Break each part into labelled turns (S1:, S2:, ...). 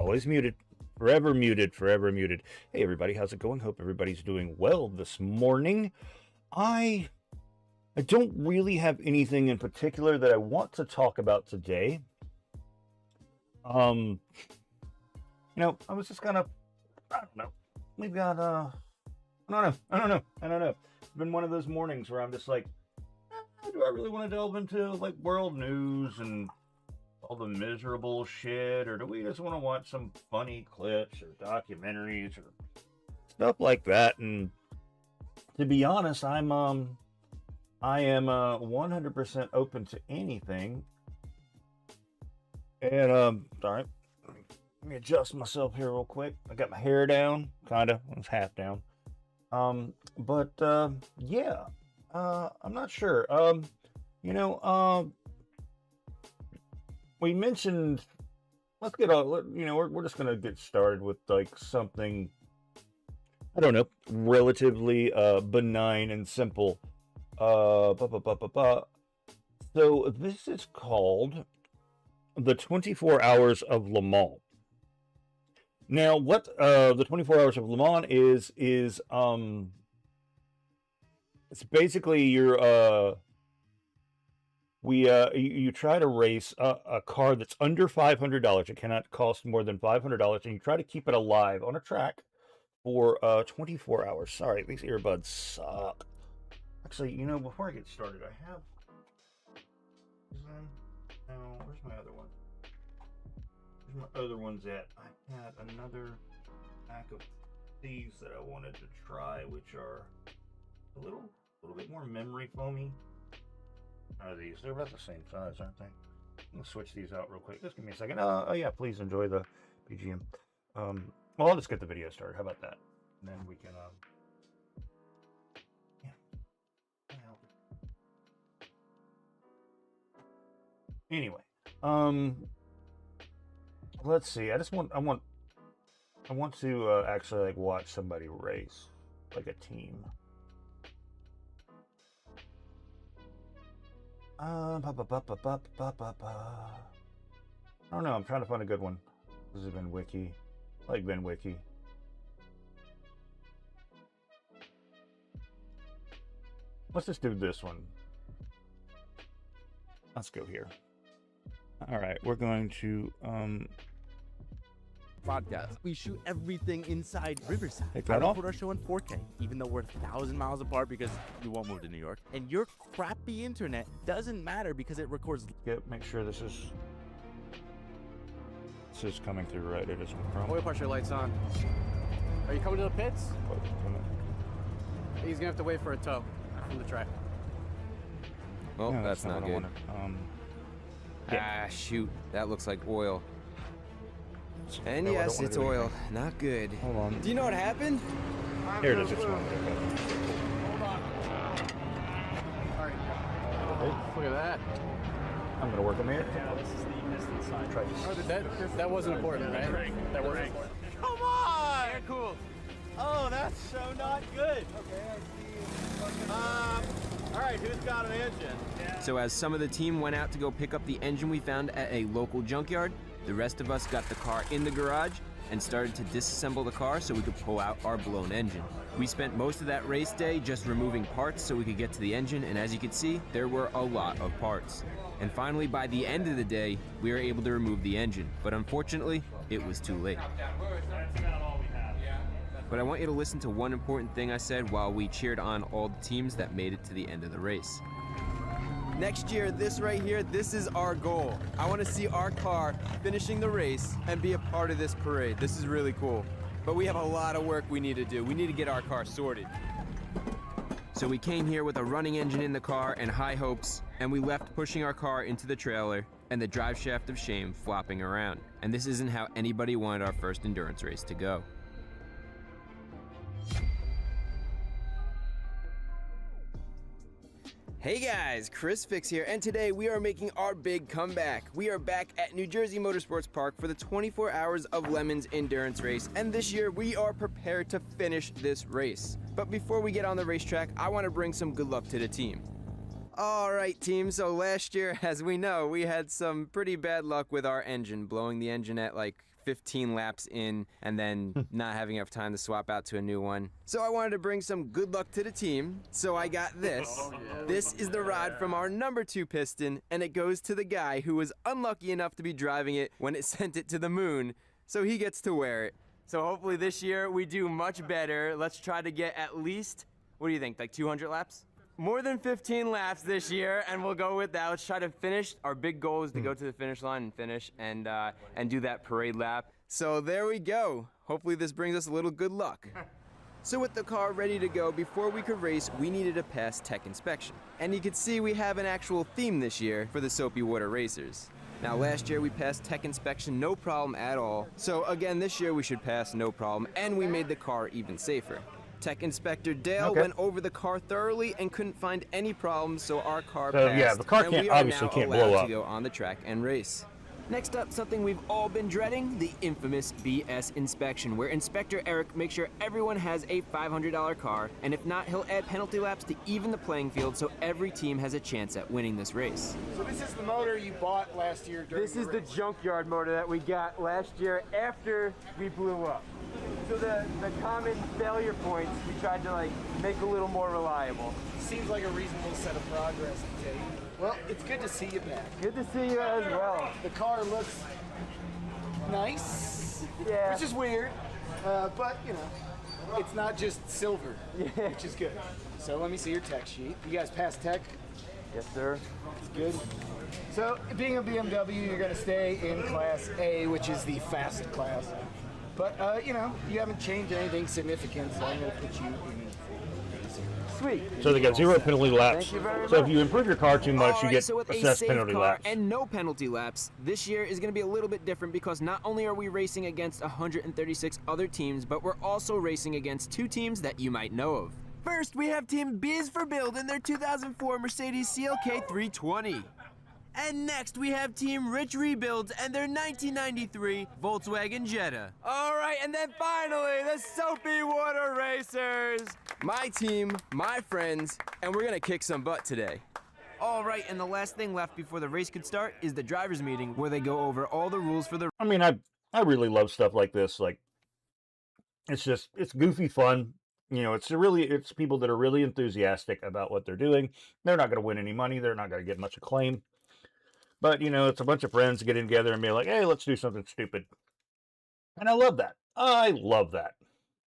S1: Always muted. Forever muted. Forever muted. Hey, everybody. How's it going? Hope everybody's doing well this morning. I don't really have anything in particular that I want to talk about today. I was just kind of, I don't know. We've got, I don't know. It's been one of those mornings where I'm just like, do I really want to delve into like world news and all the miserable shit, or do we just want to watch some funny clips or documentaries or stuff like that? And to be honest, I am 100% open to anything. And sorry, let me adjust myself here real quick. I got my hair down, kinda. It's half down. Yeah. I'm not sure. We mentioned, let's get on, we're just going to get started with like something, I don't know, relatively benign and simple. So this is called the 24 Hours of Le Mans. Now, what the 24 Hours of Le Mans is it's basically you try to race a car that's under $500. It cannot cost more than $500, and you try to keep it alive on a track for 24 hours. Sorry, these earbuds suck. Actually, before I get started, I have. No, where's my other one? Where's my other ones at? I had another pack of these that I wanted to try, which are a little bit more memory foamy. Are these? They're about the same size, aren't they? I'm gonna switch these out real quick. Just give me a second. Oh yeah, please enjoy the BGM. Well, I'll just get the video started. How about that? And then we can Anyway, let's see. I want to actually like watch somebody race, like a team. I don't know. I'm trying to find a good one. This has been Wiki. I like Ben Wiki. Let's just do this one. Let's go here. All right, we're going to
S2: podcast. We shoot everything inside Riverside.
S1: Take that off.
S2: Put our show in 4K, even though we're 1,000 miles apart because we won't move to New York. And your crappy internet doesn't matter because it records.
S1: Yep, make sure this is coming through right. It isn't from.
S3: Oil pressure lights on. Are you coming to the pits? He's gonna have to wait for a tow from the track.
S4: Well,
S1: No,
S4: that's not
S1: what I
S4: good.
S1: wanted.
S4: Ah, shoot. That looks like oil. And
S1: No, I don't
S4: yes,
S1: wanna
S4: it's
S1: do
S4: oil.
S1: anything.
S4: Not good.
S1: Hold on.
S4: Do you know what happened?
S1: Here it is. It's one.
S3: Hold on. All right. Look at that.
S1: I'm gonna work on it.
S3: Yeah, this is the piston side.
S1: Try this.
S3: Oh, that wasn't important, right? That wasn't important.
S2: Come on! Air cool. Oh, that's so not good.
S3: Okay, I see.
S2: All right, who's got an engine?
S4: So as some of the team went out to go pick up the engine we found at a local junkyard, the rest of us got the car in the garage and started to disassemble the car so we could pull out our blown engine. We spent most of that race day just removing parts so we could get to the engine, and as you can see, there were a lot of parts. And finally, by the end of the day, we were able to remove the engine, but unfortunately, it was too late. But I want you to listen to one important thing I said while we cheered on all the teams that made it to the end of the race. Next year, this right here, this is our goal. I want to see our car finishing the race and be a part of this parade. This is really cool. But we have a lot of work we need to do. We need to get our car sorted. So we came here with a running engine in the car and high hopes, and we left pushing our car into the trailer and the drive shaft of shame flopping around. And this isn't how anybody wanted our first endurance race to go. Hey guys, Chris Fix here, and today we are making our big comeback. We are back at New Jersey Motorsports Park for the 24 Hours of Lemons endurance race, and this year we are prepared to finish this race. But before we get on the racetrack, I want to bring some good luck to the team. All right, team. So last year, as we know, we had some pretty bad luck with our engine, blowing the engine at like 15 laps in and then not having enough time to swap out to a new one. So I wanted to bring some good luck to the team. So I got this. This is the rod from our number 2 piston, and it goes to the guy who was unlucky enough to be driving it when it sent it to the moon. So he gets to wear it. So hopefully this year we do much better. Let's try to get at least, what do you think, like 200 laps? More than 15 laps this year, and we'll go with that. Let's try to finish. Our big goal is to go to the finish line and finish and do that parade lap. So there we go. Hopefully this brings us a little good luck. So with the car ready to go, before we could race, we needed to pass tech inspection. And you can see we have an actual theme this year for the Soapy Water Racers. Now last year we passed tech inspection no problem at all. So again, this year we should pass no problem, and we made the car even safer. Tech Inspector Dale went over the car thoroughly and couldn't find any problems, so our car passed.
S1: Yeah, the car obviously can't blow up.
S4: To go on the track and race. Next up, something we've all been dreading, the infamous BS inspection, where Inspector Eric makes sure everyone has a $500 car, and if not, he'll add penalty laps to even the playing field so every team has a chance at winning this race.
S3: So this is the motor you bought last year during
S4: This is the junkyard motor that we got last year after we blew up. So the common failure points, we tried to like make a little more reliable.
S3: Seems like a reasonable set of progress to take. Well, it's good to see you back.
S4: Good to see you as well.
S3: The car looks nice,
S4: Yeah.
S3: which is weird, but you know, it's not just silver, which is good. So let me see your tech sheet. You guys passed tech?
S4: Yes, sir.
S3: It's good. So being a BMW, you're gonna stay in class A, which is the fast class. But you know, you haven't changed anything significant, so I'm gonna put you in.
S4: Sweet.
S1: So they got 0 penalty laps.
S4: Thank you very
S1: So
S4: much.
S1: if you improve your car too much, you get
S4: so with a
S1: assessed
S4: safe
S1: penalty
S4: car
S1: laps.
S4: and no penalty laps, this year is going to be a little bit different because not only are we racing against 136 other teams, but we're also racing against 2 teams that you might know of. First, we have Team Biz for Build in their 2004 Mercedes CLK 320. And next, we have Team Rich Rebuilds and their 1993 Volkswagen Jetta. All right, and then finally, the Soapy Water Racers. My team, my friends, and we're gonna kick some butt today. All right, and the last thing left before the race could start is the drivers' meeting, where they go over all the rules for the...
S1: I mean, I really love stuff like this. Like, it's goofy fun. You know, it's people that are really enthusiastic about what they're doing. They're not going to win any money. They're not going to get much acclaim. But, you know, it's a bunch of friends getting together and being like, hey, let's do something stupid. And I love that. I love that.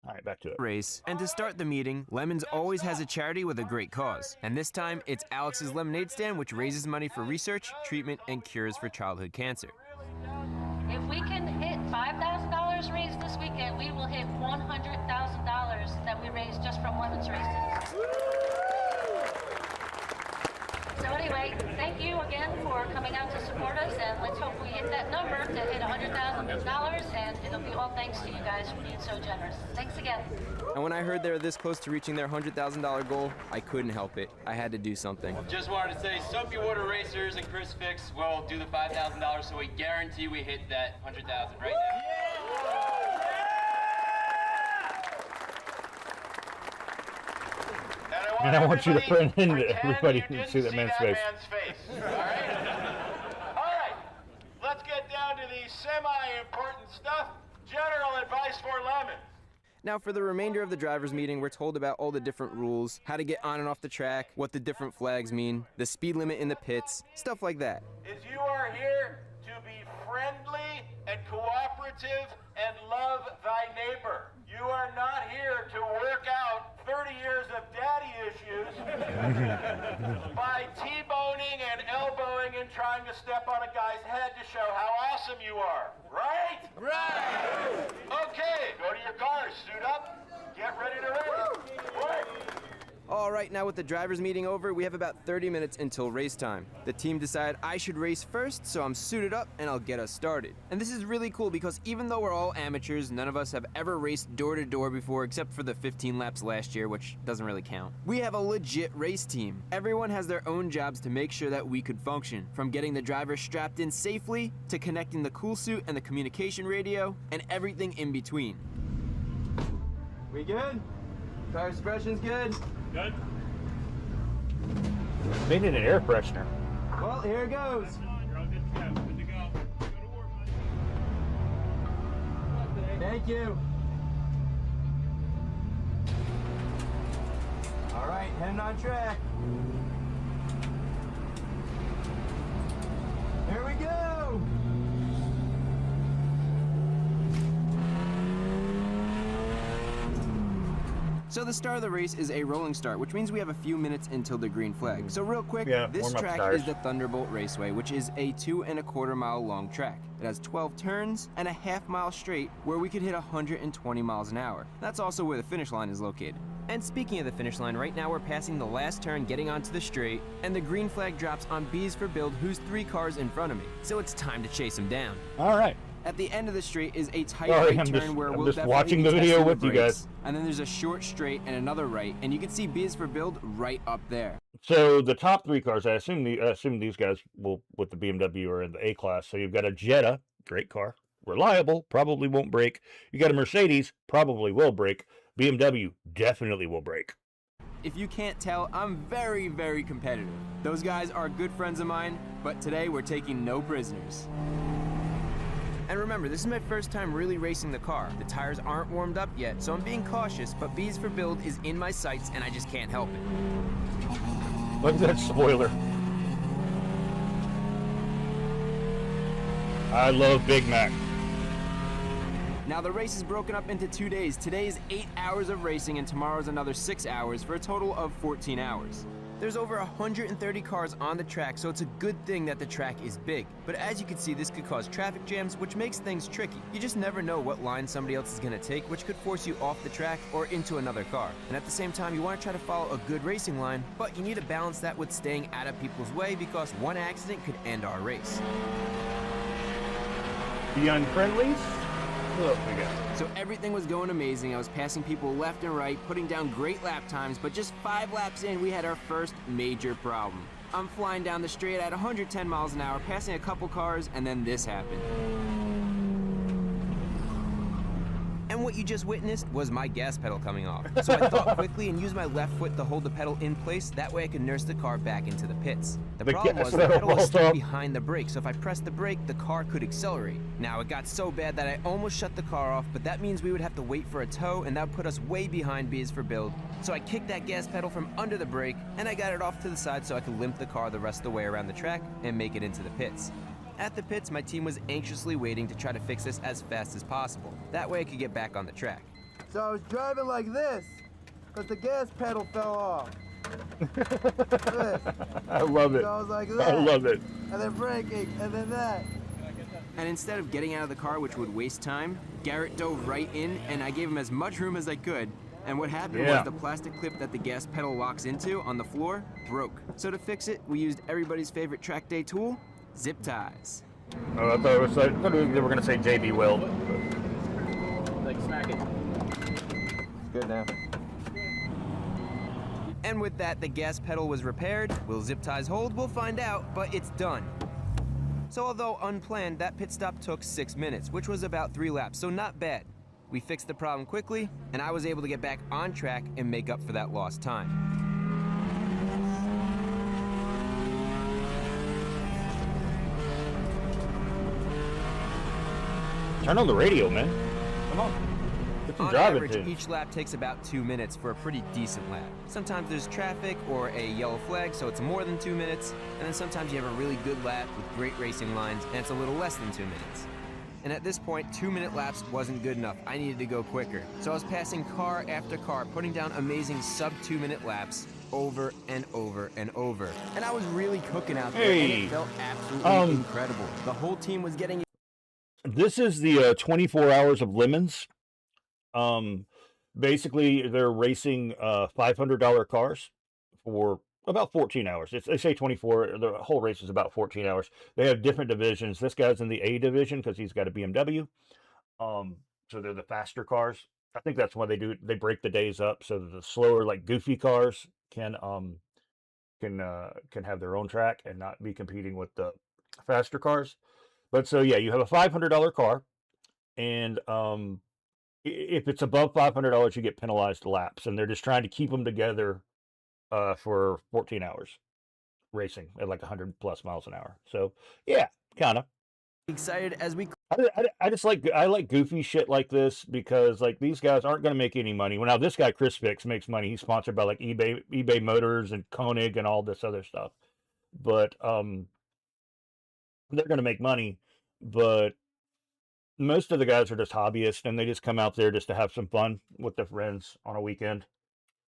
S1: All right, back to it.
S4: Race. And to start the meeting, Lemons always has a charity with a great cause. And this time, it's Alex's Lemonade Stand, which raises money for research, treatment, and cures for childhood cancer.
S5: If we can hit $5,000 raised this weekend, we will hit $100,000 that we raised just from lemons races. So anyway, thank you again for coming out to support us, and let's hope we hit that number to hit $100,000, and it'll be all thanks to you guys for being so generous. Thanks again.
S4: And when I heard they were this close to reaching their $100,000 goal, I couldn't help it. I had to do something.
S6: Just wanted to say, Soapy Water Racers and Chris Fix will do the $5,000, so we guarantee we hit that $100,000 right now.
S1: And I want you to print into everybody who see that man's face.
S7: All right? All right. Let's get down to the semi-important stuff. General advice for lemons.
S4: Now, for the remainder of the drivers' meeting, we're told about all the different rules, how to get on and off the track, what the different flags mean, the speed limit in the pits, stuff like that.
S7: Is you are here to be friendly and cooperative and love thy neighbor. You are not here to work out 30 years of daddy issues by T-boning and elbowing and trying to step on a guy's head to show how awesome you are. Right? Right! Okay, go to your cars, suit up, get ready to race. Work!
S4: All right, now with the drivers' meeting over, we have about 30 minutes until race time. The team decided I should race first, so I'm suited up and I'll get us started. And this is really cool because even though we're all amateurs, none of us have ever raced door-to-door before except for the 15 laps last year, which doesn't really count. We have a legit race team. Everyone has their own jobs to make sure that we could function, from getting the driver strapped in safely to connecting the cool suit and the communication radio and everything in between. We good? Car expression's good?
S8: Good.
S1: They need an air freshener.
S3: Well, here it goes. Thank you. All right, heading on track. Here we go.
S4: So the start of the race is a rolling start, which means we have a few minutes until the green flag. So real quick,
S1: Yeah,
S4: this
S1: warm up
S4: track
S1: tires.
S4: is the Thunderbolt Raceway, which is a 2.25 mile long track. It has 12 turns and a half-mile straight where we could hit 120 miles an hour. That's also where the finish line is located. And speaking of the finish line, right now we're passing the last turn, getting onto the straight, and the green flag drops on B's for Build, who's 3 cars in front of me. So it's time to chase him down.
S1: All right.
S4: At the end of the straight is a tight
S1: Sorry,
S4: right
S1: I'm
S4: turn
S1: just-
S4: where
S1: I'm
S4: we'll
S1: just
S4: definitely
S1: watching
S4: be
S1: the video
S4: testing
S1: with you
S4: brakes.
S1: guys.
S4: And then there's a short straight and another right, and you can see B is for Build right up there.
S1: So the top 3 cars, I assume these guys will with the BMW are in the A class. So you've got a Jetta, great car, reliable, probably won't break. You got a Mercedes, probably will break. BMW definitely will break.
S4: If you can't tell, I'm very, very competitive. Those guys are good friends of mine, but today we're taking no prisoners. And remember, this is my first time really racing the car. The tires aren't warmed up yet, so I'm being cautious, but B's for Build is in my sights and I just can't help it.
S1: Look at that spoiler. I love Big Mac.
S4: Now the race is broken up into 2 days. Today is 8 hours of racing and tomorrow's another 6 hours for a total of 14 hours. There's over 130 cars on the track, so it's a good thing that the track is big. But as you can see, this could cause traffic jams, which makes things tricky. You just never know what line somebody else is going to take, which could force you off the track or into another car. And at the same time, you want to try to follow a good racing line, but you need to balance that with staying out of people's way because one accident could end our race.
S1: The unfriendlies? Look, we got.
S4: So everything was going amazing. I was passing people left and right, putting down great lap times, but just 5 laps in, we had our first major problem. I'm flying down the straight at 110 miles an hour, passing a couple cars, and then this happened. And what you just witnessed was my gas pedal coming off. So I thought quickly and used my left foot to hold the pedal in place. That way I could nurse the car back into the pits. The problem was the pedal was stuck behind the brake, so if I pressed the brake, the car could accelerate. Now it got so bad that I almost shut the car off, but that means we would have to wait for a tow, and that would put us way behind B's for Build. So I kicked that gas pedal from under the brake, and I got it off to the side so I could limp the car the rest of the way around the track and make it into the pits. At the pits, my team was anxiously waiting to try to fix this as fast as possible. That way I could get back on the track.
S8: So I was driving like this, but the gas pedal fell off.
S1: I love it.
S8: So I was like that.
S1: I love it.
S8: And then braking, and then that.
S4: And instead of getting out of the car, which would waste time, Garrett dove right in, and I gave him as much room as I could. And what happened was the plastic clip that the gas pedal locks into on the floor broke. So to fix it, we used everybody's favorite track day tool, zip ties.
S1: Oh, I thought it was like, they were going to say JB Weld.
S6: Like smack it.
S8: Good now.
S4: And with that, the gas pedal was repaired. Will zip ties hold? We'll find out, but it's done. So although unplanned, that pit stop took 6 minutes, which was about 3 laps, so not bad. We fixed the problem quickly, and I was able to get back on track and make up for that lost time.
S1: Turn on the radio, man. Come on. Get some
S4: On
S1: driving
S4: average,
S1: to.
S4: each lap takes about 2 minutes for a pretty decent lap. Sometimes there's traffic or a yellow flag, so it's more than 2 minutes, and then sometimes you have a really good lap with great racing lines, and it's a little less than 2 minutes. And at this point, 2-minute laps wasn't good enough. I needed to go quicker. So I was passing car after car, putting down amazing sub-2-minute laps over and over and over. And I was really cooking out there, and it felt absolutely incredible. The whole team was getting...
S1: This is the 24 hours of lemons. Basically, they're racing $500 cars for about 14 hours. They say 24. The whole race is about 14 hours. They have different divisions. This guy's in the A division because he's got a BMW. So they're the faster cars. I think that's why they break the days up so that the slower, like goofy cars can have their own track and not be competing with the faster cars. But so yeah, you have a $500 car, and if it's above $500, you get penalized laps, and they're just trying to keep them together for 14 hours. racing at like 100+ miles an hour. So yeah, kind of.
S4: Excited as we
S1: I just like goofy shit like this because like these guys aren't going to make any money. Well, now this guy Chris Fix makes money. He's sponsored by like eBay Motors and Koenig and all this other stuff. But they're going to make money. But most of the guys are just hobbyists and they just come out there just to have some fun with their friends on a weekend.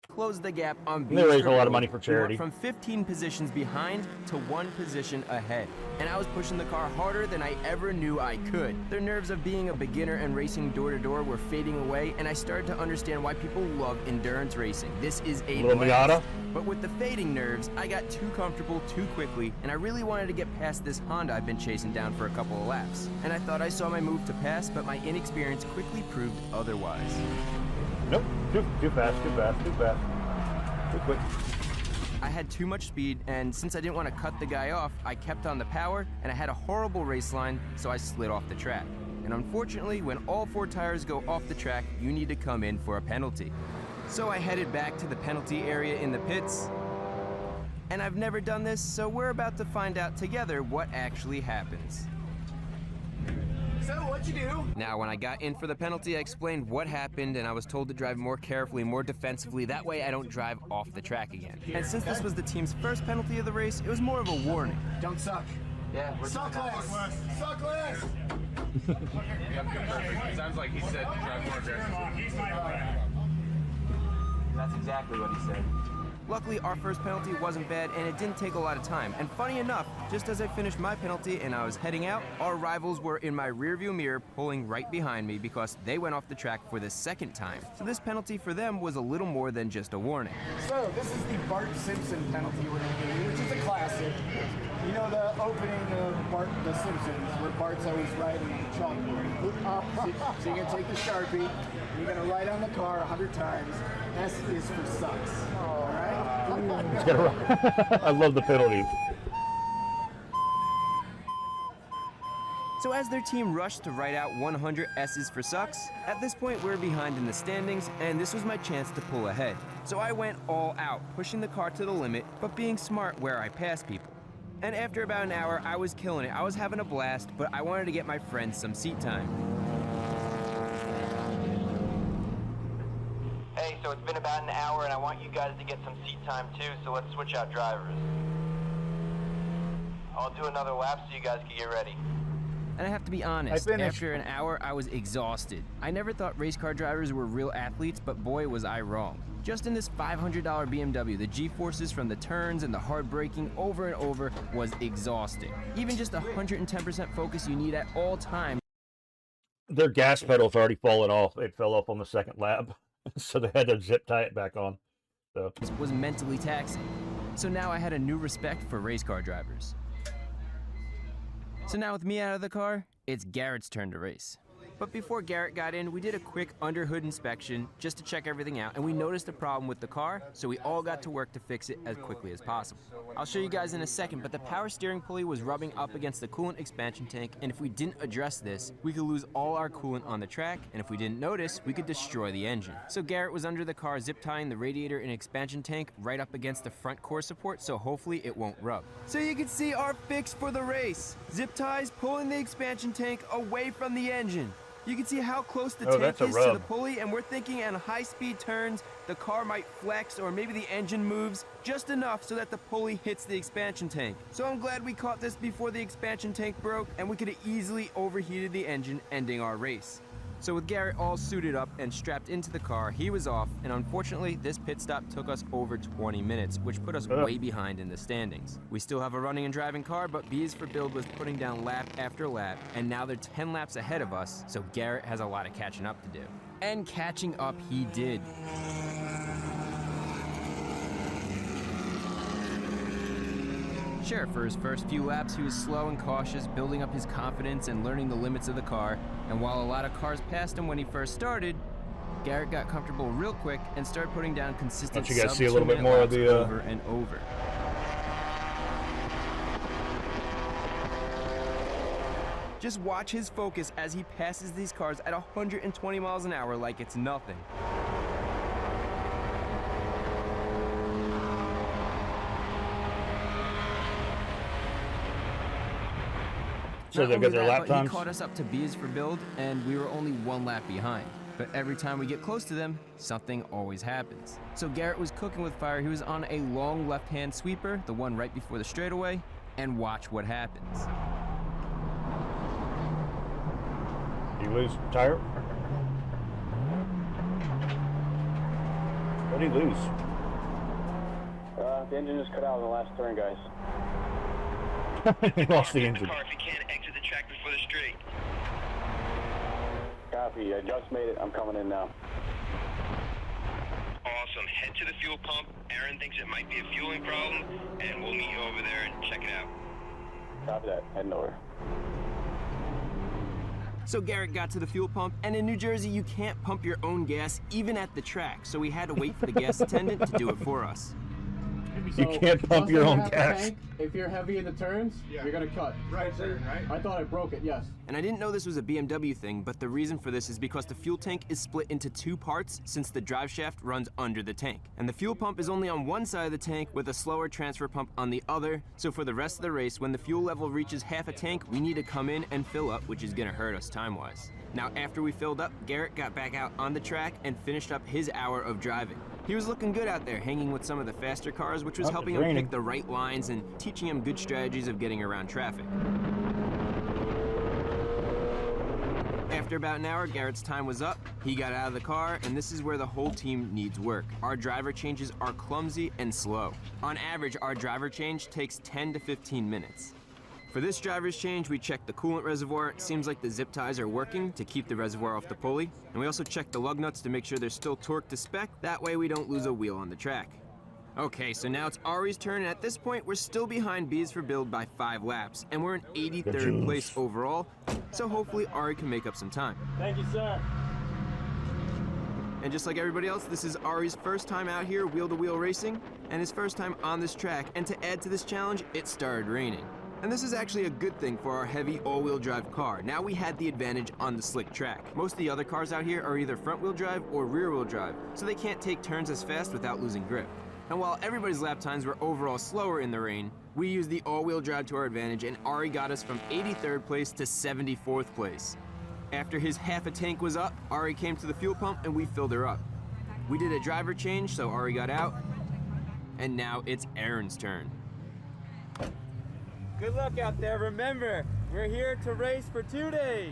S4: close the gap on
S1: They raise a lot of money for charity.
S4: We went from 15 positions behind to 1 position ahead. And I was pushing the car harder than I ever knew I could. The nerves of being a beginner and racing door to door were fading away, and I started to understand why people love endurance racing. This is a blast. But with the fading nerves, I got too comfortable too quickly, and I really wanted to get past this Honda I've been chasing down for a couple of laps. And I thought I saw my move to pass, but my inexperience quickly proved otherwise.
S1: Nope, too fast, too quick.
S4: I had too much speed, and since I didn't want to cut the guy off, I kept on the power, and I had a horrible race line, so I slid off the track. And unfortunately, when all 4 tires go off the track, you need to come in for a penalty. So I headed back to the penalty area in the pits, and I've never done this, so we're about to find out together what actually happens.
S3: So, what'd you do?
S4: Now, when I got in for the penalty, I explained what happened, and I was told to drive more carefully, more defensively. That way, I don't drive off the track again. And since this was the team's first penalty of the race, it was more of a warning.
S3: Don't suck.
S4: Yeah,
S3: Suck less. Suck less.
S6: Sounds like he said drive more aggressive. That's exactly what he said.
S4: Luckily, our first penalty wasn't bad, and it didn't take a lot of time. And funny enough, just as I finished my penalty and I was heading out, our rivals were in my rearview mirror pulling right behind me because they went off the track for the second time. So this penalty for them was a little more than just a warning.
S3: So, this is the Bart Simpson penalty we're going to give you, which is a classic. You know the opening of Bart the Simpsons, where Bart's always writing on the chalkboard. So you're going to take the Sharpie, and you're going to write on the car 100 times. S is for sucks. All right?
S1: I love the penalty.
S4: So as their team rushed to write out 100 S's for sucks, at this point we're behind in the standings, and this was my chance to pull ahead. So I went all out, pushing the car to the limit, but being smart where I pass people. And after about an hour, I was killing it. I was having a blast, but I wanted to get my friends some seat time.
S9: Hey, so it's been about an hour, and I want you guys to get some seat time too, so let's switch out drivers. I'll do another lap so you guys can get ready.
S4: And I have to be honest, after an hour, I was exhausted. I never thought race car drivers were real athletes, but boy, was I wrong. Just in this $500 BMW, the G-forces from the turns and the hard braking over and over was exhausting. Even just 110% focus you need at all times.
S1: Their gas pedal's already fallen off. It fell off on the second lap. So they had to zip tie it back on. So
S4: it was mentally taxing. So now I had a new respect for race car drivers. So now with me out of the car, it's Garrett's turn to race. But before Garrett got in, we did a quick under-hood inspection just to check everything out, and we noticed a problem with the car, so we all got to work to fix it as quickly as possible. I'll show you guys in a second, but the power steering pulley was rubbing up against the coolant expansion tank, and if we didn't address this, we could lose all our coolant on the track, and if we didn't notice, we could destroy the engine. So Garrett was under the car zip tying the radiator and expansion tank right up against the front core support, so hopefully it won't rub. So you can see our fix for the race. Zip ties pulling the expansion tank away from the engine. You can see how close the tank is to the pulley, and we're thinking on high-speed turns, the car might flex or maybe the engine moves just enough so that the pulley hits the expansion tank. So I'm glad we caught this before the expansion tank broke, and we could have easily overheated the engine, ending our race. So with Garrett all suited up and strapped into the car, he was off, and unfortunately, this pit stop took us over 20 minutes, which put us way behind in the standings. We still have a running and driving car, but B's for Build was putting down lap after lap, and now they're 10 laps ahead of us, so Garrett has a lot of catching up to do. And catching up he did. Sure, for his first few laps, he was slow and cautious, building up his confidence and learning the limits of the car. And while a lot of cars passed him when he first started, Garrett got comfortable real quick and started putting down consistent
S1: sub-2 minute laps see a little bit more of the
S4: over and over. Just watch his focus as he passes these cars at 120 miles an hour like it's nothing.
S1: So
S4: Not
S1: they
S4: only
S1: got their
S4: that,
S1: lap
S4: but he
S1: times?
S4: caught us up to B is for build, and we were only 1 lap behind. But every time we get close to them, something always happens. So Garrett was cooking with fire. He was on a long left-hand sweeper, the one right before the straightaway, and watch what happens.
S1: You lose tire? What did he lose?
S10: The engine just cut out in the last turn, guys.
S1: He lost the engine.
S9: Car if you can, exit the track before the straight.
S10: Copy. I just made it. I'm coming in now.
S9: Awesome. Head to the fuel pump. Aaron thinks it might be a fueling problem, and we'll meet you over there and check it out.
S10: Copy that. Heading over.
S4: So Garrett got to the fuel pump, and in New Jersey, you can't pump your own gas even at the track, so we had to wait for the gas attendant to do it for us.
S1: You can't pump your own gas.
S3: Tank, if you're heavy in the turns, you're gonna cut.
S10: Right turn, right?
S3: I thought I broke it, yes.
S4: And I didn't know this was a BMW thing, but the reason for this is because the fuel tank is split into 2 parts since the drive shaft runs under the tank. And the fuel pump is only on one side of the tank with a slower transfer pump on the other, so for the rest of the race, when the fuel level reaches half a tank, we need to come in and fill up, which is gonna hurt us time-wise. Now, after we filled up, Garrett got back out on the track and finished up his hour of driving. He was looking good out there, hanging with some of the faster cars, which was helping him pick the right lines and teaching him good strategies of getting around traffic. After about an hour, Garrett's time was up. He got out of the car, and this is where the whole team needs work. Our driver changes are clumsy and slow. On average, our driver change takes 10 to 15 minutes. For this driver's change, we check the coolant reservoir. It seems like the zip ties are working to keep the reservoir off the pulley. And we also check the lug nuts to make sure they're still torqued to spec. That way we don't lose a wheel on the track. Okay, so now it's Ari's turn, and at this point, we're still behind B's for build by 5 laps, and we're in 83rd place overall, so hopefully Ari can make up some time.
S3: Thank you, sir.
S4: And just like everybody else, this is Ari's first time out here wheel-to-wheel racing, and his first time on this track, and to add to this challenge, it started raining. And this is actually a good thing for our heavy all-wheel drive car. Now we had the advantage on the slick track. Most of the other cars out here are either front-wheel drive or rear-wheel drive, so they can't take turns as fast without losing grip. And while everybody's lap times were overall slower in the rain, we used the all-wheel drive to our advantage, and Ari got us from 83rd place to 74th place. After his half a tank was up, Ari came to the fuel pump and we filled her up. We did a driver change, so Ari got out, and now it's Aaron's turn.
S11: Good luck out there. Remember, we're here to race for 2 days.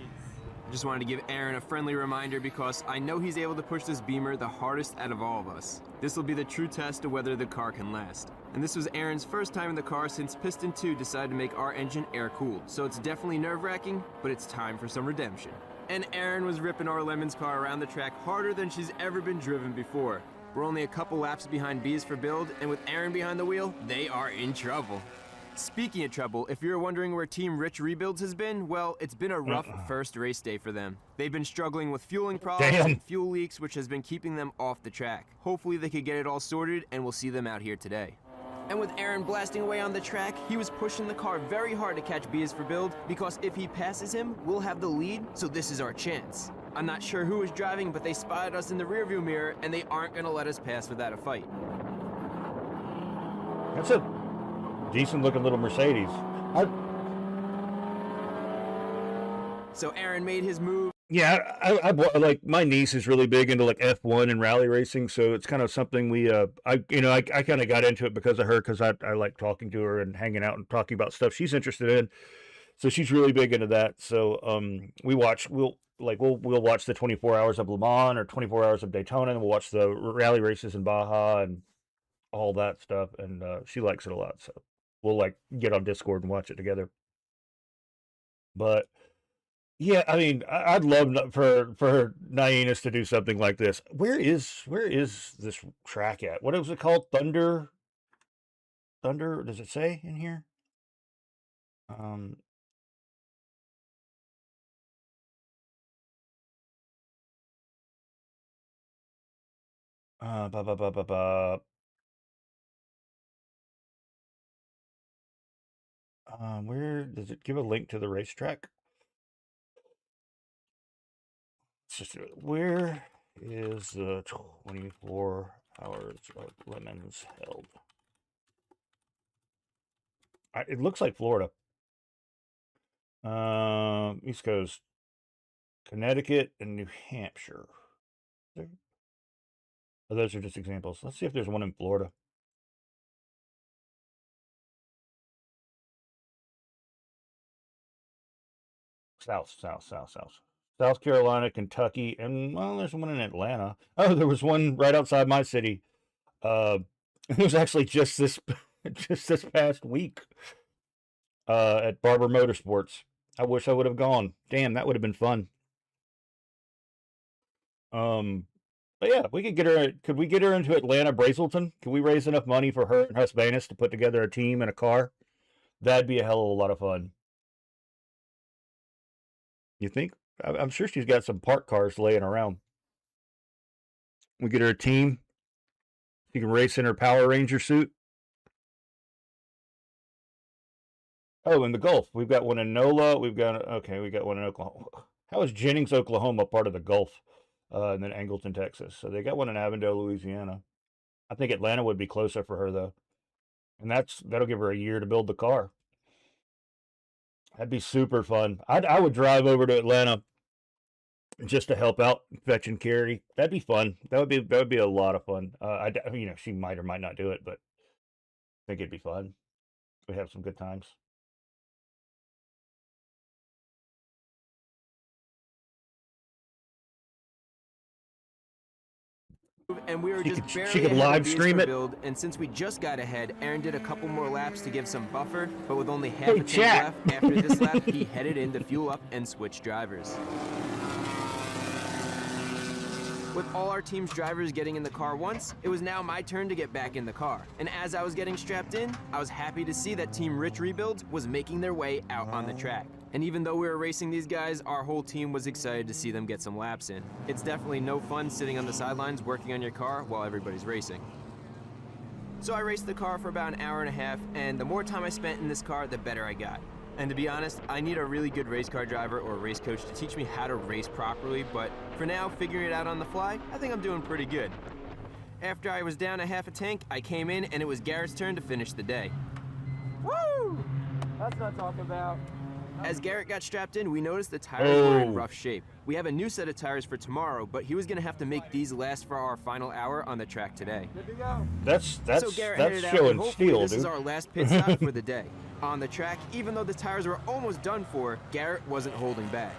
S4: Just wanted to give Aaron a friendly reminder because I know he's able to push this Beamer the hardest out of all of us. This will be the true test of whether the car can last. And this was Aaron's first time in the car since Piston 2 decided to make our engine air-cooled. So it's definitely nerve-wracking, but it's time for some redemption. And Aaron was ripping our Lemon's car around the track harder than she's ever been driven before. We're only a couple laps behind B's for build, and with Aaron behind the wheel, they are in trouble. Speaking of trouble, if you're wondering where Team Rich Rebuilds has been, well, it's been a rough first race day for them. They've been struggling with fueling problems and fuel leaks, which has been keeping them off the track. Hopefully they could get it all sorted, and we'll see them out here today. And with Aaron blasting away on the track, he was pushing the car very hard to catch B is for build, because if he passes him, we'll have the lead, so this is our chance. I'm not sure who was driving, but they spotted us in the rearview mirror, and they aren't gonna let us pass without a fight.
S1: That's a decent looking little Mercedes.
S4: So Aaron made his move.
S1: Yeah, I like, my niece is really big into like F1 and rally racing, so it's kind of something we I kind of got into it because of her, because I like talking to her and hanging out and talking about stuff she's interested in. So she's really big into that. So we'll watch the 24 hours of Le Mans or 24 hours of Daytona, and we'll watch the rally races in Baja and all that stuff, and she likes it a lot. So we'll like get on Discord and watch it together. But yeah, I mean, I'd love for Nyenas to do something like this. Where is this track at? What was it called? Thunder? Does it say in here? Where does it give a link to the racetrack? Where is the 24 hours of Lemons held? It looks like Florida. East Coast, Connecticut, and New Hampshire. Oh, those are just examples. Let's see if there's one in Florida. South Carolina, Kentucky, and well, there's one in Atlanta. Oh, there was one right outside my city. It was actually just this past week at Barber Motorsports. I wish I would have gone. Damn, that would have been fun. But yeah, we could get her. Could we get her into Atlanta, Brazelton? Can we raise enough money for her and Husbanus to put together a team and a car? That'd be a hell of a lot of fun. You think? I'm sure she's got some park cars laying around. We get her a team. She can race in her Power Ranger suit. Oh, in the Gulf. We've got one in NOLA. We got one in Oklahoma. How is Jennings, Oklahoma part of the Gulf? And then Angleton, Texas. So they got one in Avondale, Louisiana. I think Atlanta would be closer for her, though. And that'll give her a year to build the car. That'd be super fun. I would drive over to Atlanta just to help out, fetch and carry. That'd be fun. That would be a lot of fun. She might or might not do it, but I think it'd be fun. We'd have some good times.
S4: And we were
S1: She
S4: just
S1: could-
S4: barely
S1: she could
S4: ahead
S1: live
S4: of Bees
S1: stream
S4: for
S1: it.
S4: Build, and since we just got ahead, Aaron did a couple more laps to give some buffer, but with only half
S1: Hey,
S4: a tank
S1: chat.
S4: left after this lap, he headed in to fuel up and switch drivers. With all our team's drivers getting in the car once, it was now my turn to get back in the car. And as I was getting strapped in, I was happy to see that Team Rich Rebuilds was making their way out on the track. And even though we were racing these guys, our whole team was excited to see them get some laps in. It's definitely no fun sitting on the sidelines working on your car while everybody's racing. So I raced the car for about an hour and a half, and the more time I spent in this car, the better I got. And to be honest, I need a really good race car driver or a race coach to teach me how to race properly, but for now, figuring it out on the fly, I think I'm doing pretty good. After I was down a half a tank, I came in and it was Garrett's turn to finish the day.
S11: Woo! That's not talking about.
S4: As Garrett got strapped in, we noticed the tires were in
S1: Oh.
S4: rough shape. We have a new set of tires for tomorrow, but he was gonna have to make these last for our final hour on the track today.
S11: Good to go.
S1: That's
S4: So Garrett headed out,
S1: showing
S4: and hopefully
S1: steel,
S4: this
S1: dude.
S4: is our last pit stop for the day. On the track, even though the tires were almost done for, Garrett wasn't holding back.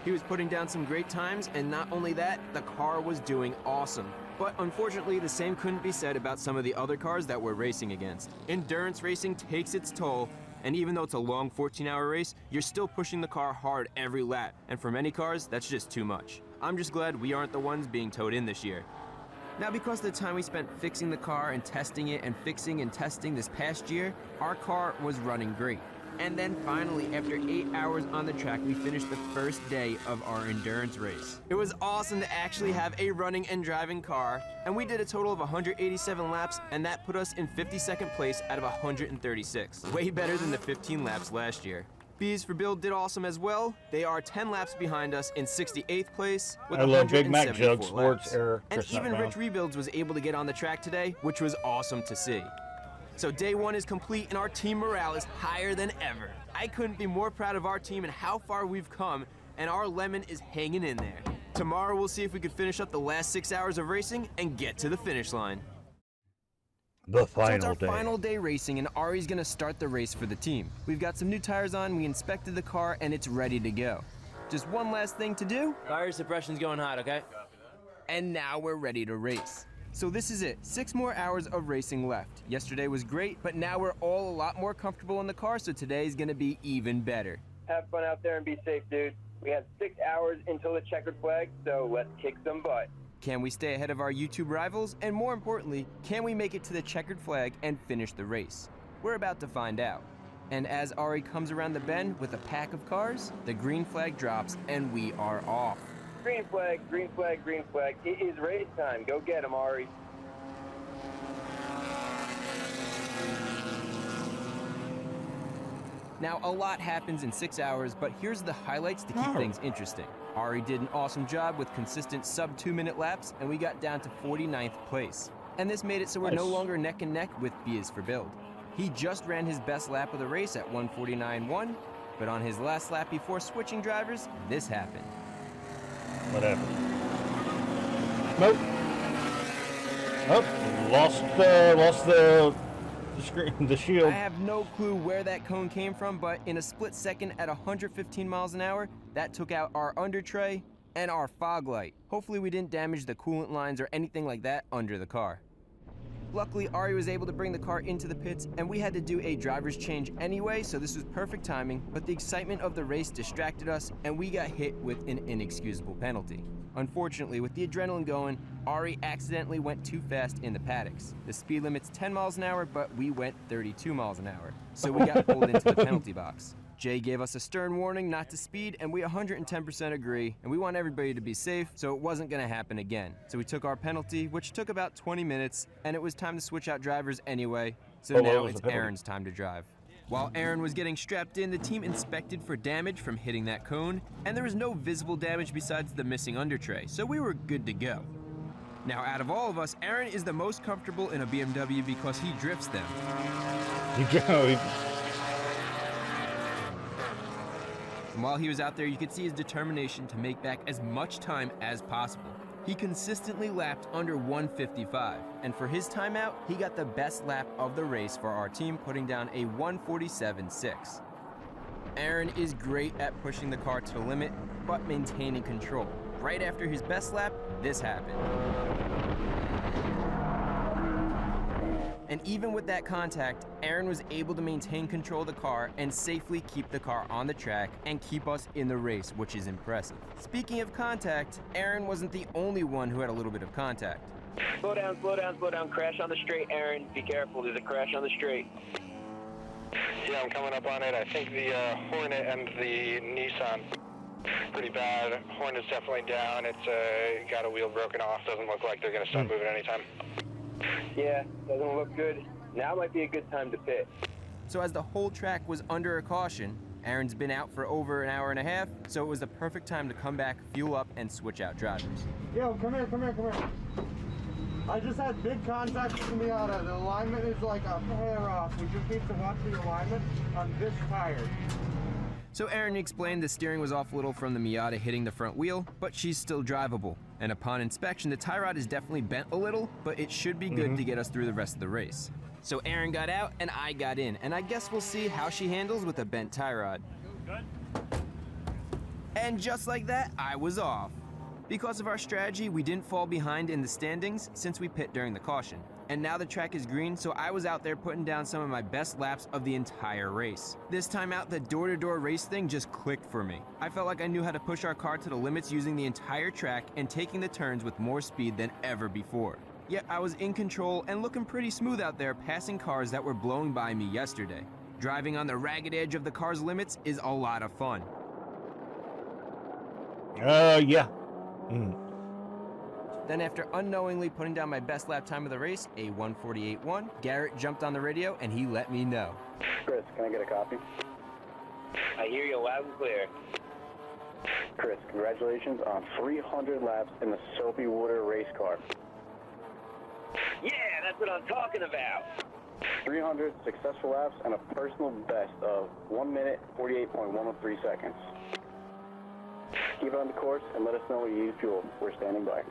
S4: He was putting down some great times, and not only that, the car was doing awesome. But unfortunately, the same couldn't be said about some of the other cars that we're racing against. Endurance racing takes its toll, and even though it's a long 14-hour race, you're still pushing the car hard every lap. And for many cars, that's just too much. I'm just glad we aren't the ones being towed in this year. Now, because of the time we spent fixing the car and testing it and fixing and testing this past year, our car was running great. And then finally, after 8 hours on the track, we finished the first day of our endurance race. It was awesome to actually have a running and driving car, and we did a total of 187 laps, and that put us in 52nd place out of 136. Way better than the 15 laps last year. Bees for Build did awesome as well. They are 10 laps behind us in 68th place with
S1: I love Big Mac
S4: 174
S1: Jug Sports
S4: laps.
S1: error.
S4: And
S1: Chris, not
S4: even
S1: Brown.
S4: Rich Rebuilds was able to get on the track today, which was awesome to see. So day one is complete and our team morale is higher than ever. I couldn't be more proud of our team and how far we've come, and our lemon is hanging in there. Tomorrow we'll see if we can finish up the last 6 hours of racing and get to the finish line.
S1: The
S4: So it's
S1: final
S4: our
S1: day.
S4: final day racing, and Ari's gonna start the race for the team. We've got some new tires on, we inspected the car, and it's ready to go. Just one last thing to do,
S11: Fire suppression's going hot, okay?
S4: and now we're ready to race. So this is it, 6 more hours of racing left. Yesterday was great, but now we're all a lot more comfortable in the car, so today's gonna be even better.
S10: Have fun out there and be safe, dude. We have 6 hours until the checkered flag, so let's kick some butt.
S4: Can we stay ahead of our YouTube rivals? And more importantly, can we make it to the checkered flag and finish the race? We're about to find out. And as Ari comes around the bend with a pack of cars, the green flag drops and we are off.
S10: Green flag, green flag, green flag. It is race time. Go get him, Ari.
S4: Now, a lot happens in 6 hours, but here's the highlights to keep
S1: Oh.
S4: things interesting. Ari did an awesome job with consistent sub 2-minute laps, and we got down to 49th place. And this made it so we're no
S1: Nice.
S4: longer neck and neck with B is for Build. He just ran his best lap of the race at 1:49.1, But on his last lap before switching drivers, this happened.
S1: What happened? Nope. Oh, lost the screen, the shield.
S4: I have no clue where that cone came from, but in a split second at 115 miles an hour, that took out our under tray and our fog light. Hopefully we didn't damage the coolant lines or anything like that under the car. Luckily, Ari was able to bring the car into the pits, and we had to do a driver's change anyway, so this was perfect timing, but the excitement of the race distracted us, and we got hit with an inexcusable penalty. Unfortunately, with the adrenaline going, Ari accidentally went too fast in the paddocks. The speed limit's 10 miles an hour, but we went 32 miles an hour, so we got pulled into the penalty box. Jay gave us a stern warning not to speed, and we 110% agree, and we want everybody to be safe, so it wasn't gonna happen again. So we took our penalty, which took about 20 minutes, and it was time to switch out drivers anyway, so now it's Aaron's time to drive. While Aaron was getting strapped in, the team inspected for damage from hitting that cone, and there was no visible damage besides the missing under tray, so we were good to go. Now, out of all of us, Aaron is the most comfortable in a BMW because he drifts them. And while he was out there, you could see his determination to make back as much time as possible. He consistently lapped under 155, and for his timeout, he got the best lap of the race for our team, putting down a 147.6. Aaron is great at pushing the car to the limit, but maintaining control. Right after his best lap, this happened. And even with that contact, Aaron was able to maintain control of the car and safely keep the car on the track and keep us in the race, which is impressive. Speaking of contact, Aaron wasn't the only one who had a little bit of contact.
S10: Slow down, slow down, slow down. Crash on the straight, Aaron. Be careful, there's a crash on the straight.
S9: Yeah, I'm coming up on it. I think the Hornet and the Nissan. Pretty bad. Hornet's definitely down. It's got a wheel broken off. Doesn't look like they're going to start moving anytime.
S10: Yeah, doesn't look good. Now might be a good time to pit.
S4: So as the whole track was under a caution, Aaron's been out for over an hour and a half, so it was the perfect time to come back, fuel up, and switch out drivers.
S8: Yo, come here. I just had big contact with the Miata. The alignment is like a hair off. We just need to watch the alignment on this tire.
S4: So Aaron explained the steering was off a little from the Miata hitting the front wheel, but she's still drivable. And upon inspection, the tie rod is definitely bent a little, but it should be good to get us through the rest of the race. So Aaron got out and I got in, and I guess we'll see how she handles with a bent tie rod. And just like that, I was off. Because of our strategy, we didn't fall behind in the standings since we pit during the caution. And now the track is green, so I was out there putting down some of my best laps of the entire race. This time out, the door-to-door race thing just clicked for me. I felt like I knew how to push our car to the limits using the entire track and taking the turns with more speed than ever before. Yet I was in control and looking pretty smooth out there, passing cars that were blowing by me yesterday. Driving on the ragged edge of the car's limits is a lot of fun.
S1: Yeah.
S4: Then after unknowingly putting down my best lap time of the race, a 148.1, Garrett jumped on the radio and he let me know.
S10: Chris, can I get a copy? I hear you loud and clear. Chris, congratulations on 300 laps in the soapy water race car. Yeah, that's what I'm talking about. 300 successful laps and a personal best of 1 minute, 48.103 seconds. Keep it on the course and let us know when you need fuel. We're standing by.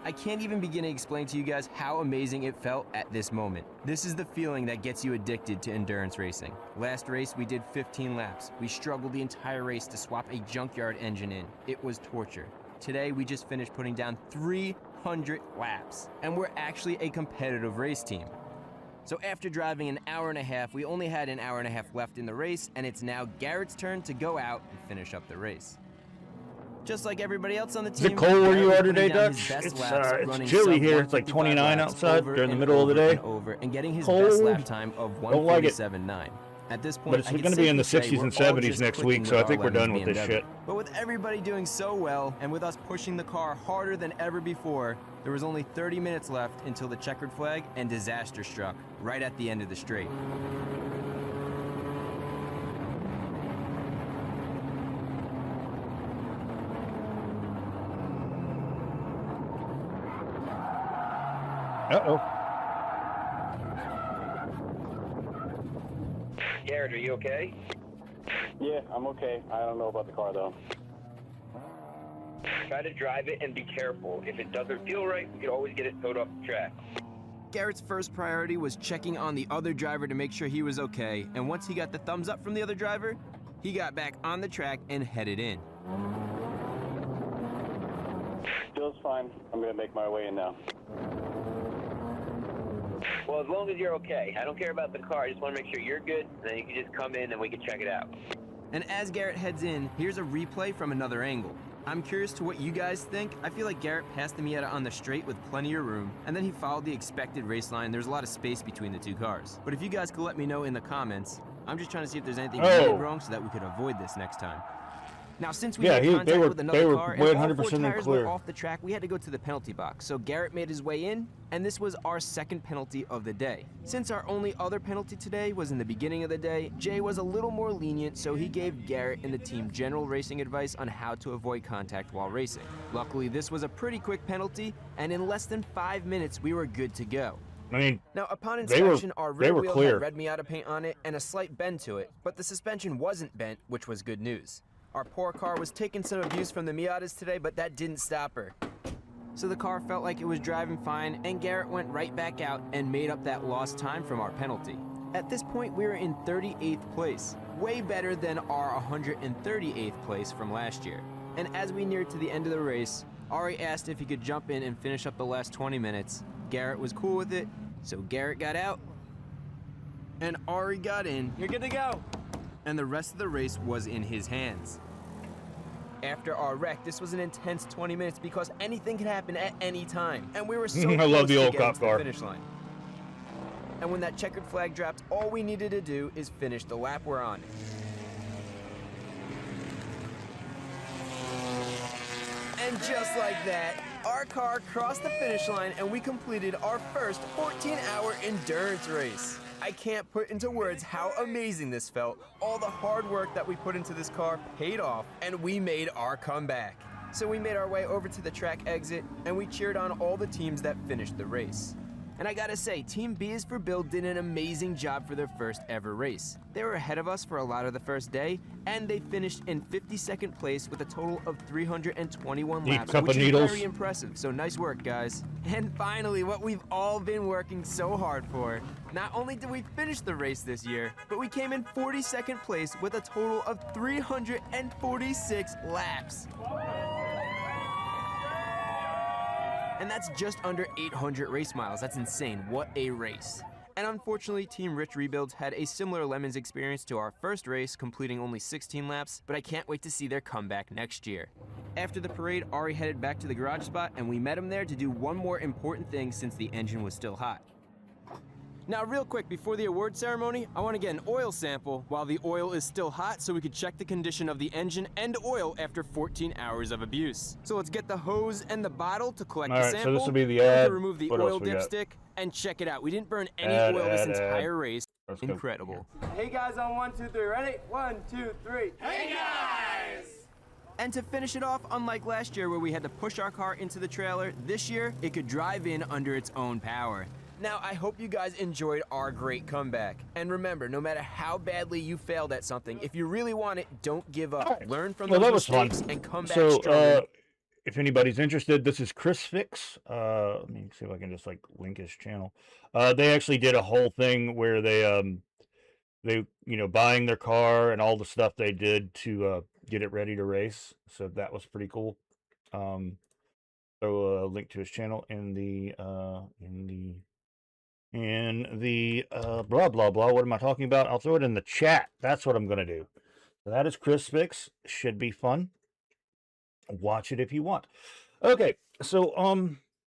S4: I can't even begin to explain to you guys how amazing it felt at this moment. This is the feeling that gets you addicted to endurance racing. Last race, we did 15 laps. We struggled the entire race to swap a junkyard engine in. It was torture. Today, we just finished putting down 300 laps, and we're actually a competitive race team. So after driving an hour and a half, we only had an hour and a half left in the race, and it's now Garrett's turn to go out and finish up the race. Just like everybody else on the team.
S1: Is it cold where you are today, Dutch? It's chilly here. It's like 29 outside during the middle of the day.
S4: And getting his
S1: Cold.
S4: best lap time of 147.9. At this point,
S1: but it's going to be in the 60s and 70s next week, so I think we're done with this shit.
S4: But with everybody doing so well, and with us pushing the car harder than ever before, there was only 30 minutes left until the checkered flag and disaster struck, right at the end of the straight.
S1: Uh-oh.
S10: Garrett, are you okay? Yeah, I'm okay. I don't know about the car, though.
S9: Try to drive it and be careful. If it doesn't feel right, we could always get it towed off the track.
S4: Garrett's first priority was checking on the other driver to make sure he was okay, and once he got the thumbs up from the other driver, he got back on the track and headed in.
S10: Feels fine. I'm going to make my way in now.
S9: Well, as long as you're okay. I don't care about the car. I just want to make sure you're good, and then you can just come in and we can check it out.
S4: And as Garrett heads in, here's a replay from another angle. I'm curious to what you guys think. I feel like Garrett passed the Miata on the straight with plenty of room, and then he followed the expected race line. There's a lot of space between the two cars. But if you guys could let me know in the comments, I'm just trying to see if there's anything we did wrong so that we could avoid this next time. Now, since we made contact with another car and all 4 tires were off the track, we had to go to the penalty box. So Garrett made his way in, and this was our second penalty of the day. Since our only other penalty today was in the beginning of the day, Jay was a little more lenient, so he gave Garrett and the team general racing advice on how to avoid contact while racing. Luckily, this was a pretty quick penalty, and in less than 5 minutes, we were good to go.
S1: I mean,
S4: now, upon inspection, our rear wheel
S1: clear.
S4: had red Miata paint on it and a slight bend to it, but the suspension wasn't bent, which was good news. Our poor car was taking some abuse from the Miatas today, but that didn't stop her. So the car felt like it was driving fine, and Garrett went right back out and made up that lost time from our penalty. At this point, we were in 38th place, way better than our 138th place from last year. And as we neared to the end of the race, Ari asked if he could jump in and finish up the last 20 minutes. Garrett was cool with it, so Garrett got out, and Ari got in.
S11: You're good to go.
S4: And the rest of the race was in his hands. After our wreck, this was an intense 20 minutes because anything could happen at any time, and we were so
S1: I love the
S4: close
S1: old
S4: to getting
S1: cop
S4: to the
S1: car.
S4: finish line. And when that checkered flag dropped, all we needed to do is finish the lap we're on. And just like that, our car crossed the finish line and we completed our first 14-hour endurance race. I can't put into words how amazing this felt. All the hard work that we put into this car paid off, and we made our comeback. So we made our way over to the track exit, and we cheered on all the teams that finished the race. And I gotta say, Team B is for Bill did an amazing job for their first ever race. They were ahead of us for a lot of the first day, and they finished in 52nd place with a total of 321 laps, which is very impressive, so nice work, guys. And finally, what we've all been working so hard for. Not only did we finish the race this year, but we came in 42nd place with a total of 346 laps. And that's just under 800 race miles. That's insane. What a race. And unfortunately, Team Rich Rebuilds had a similar Lemons experience to our first race, completing only 16 laps, but I can't wait to see their comeback next year. After the parade, Ari headed back to the garage spot, and we met him there to do one more important thing since the engine was still hot. Now, real quick, before the award ceremony, I want to get an oil sample while the oil is still hot so we could check the condition of the engine and oil after 14 hours of abuse. So let's get the hose and the bottle to collect the sample.
S1: So this will be the
S4: and
S1: ad.
S4: to remove the
S1: What
S4: oil
S1: else we got?
S4: dipstick and check it out. We didn't burn any
S1: Ad,
S4: oil this
S1: ad,
S4: entire
S1: ad.
S4: race.
S1: Let's go.
S4: Incredible.
S11: Hey guys, on 1, 2, 3, ready? 1, 2, 3. Hey guys!
S4: And to finish it off, unlike last year where we had to push our car into the trailer, this year it could drive in under its own power. Now, I hope you guys enjoyed our great comeback. And remember, no matter how badly you failed at something, if you really want it, don't give up.
S1: Right.
S4: Learn from
S1: Well,
S4: those
S1: that was fun.
S4: mistakes and come back
S1: So,
S4: stronger.
S1: if anybody's interested, this is Chris Fix. Let me see if I can just like link his channel. They actually did a whole thing where they buying their car and all the stuff they did to get it ready to race. So that was pretty cool. So a link to his channel in the blah blah blah. What am I talking about? I'll throw it in the chat. That's what I'm gonna do. So that is Chris Fix. Should be fun. Watch it if you want. Okay, so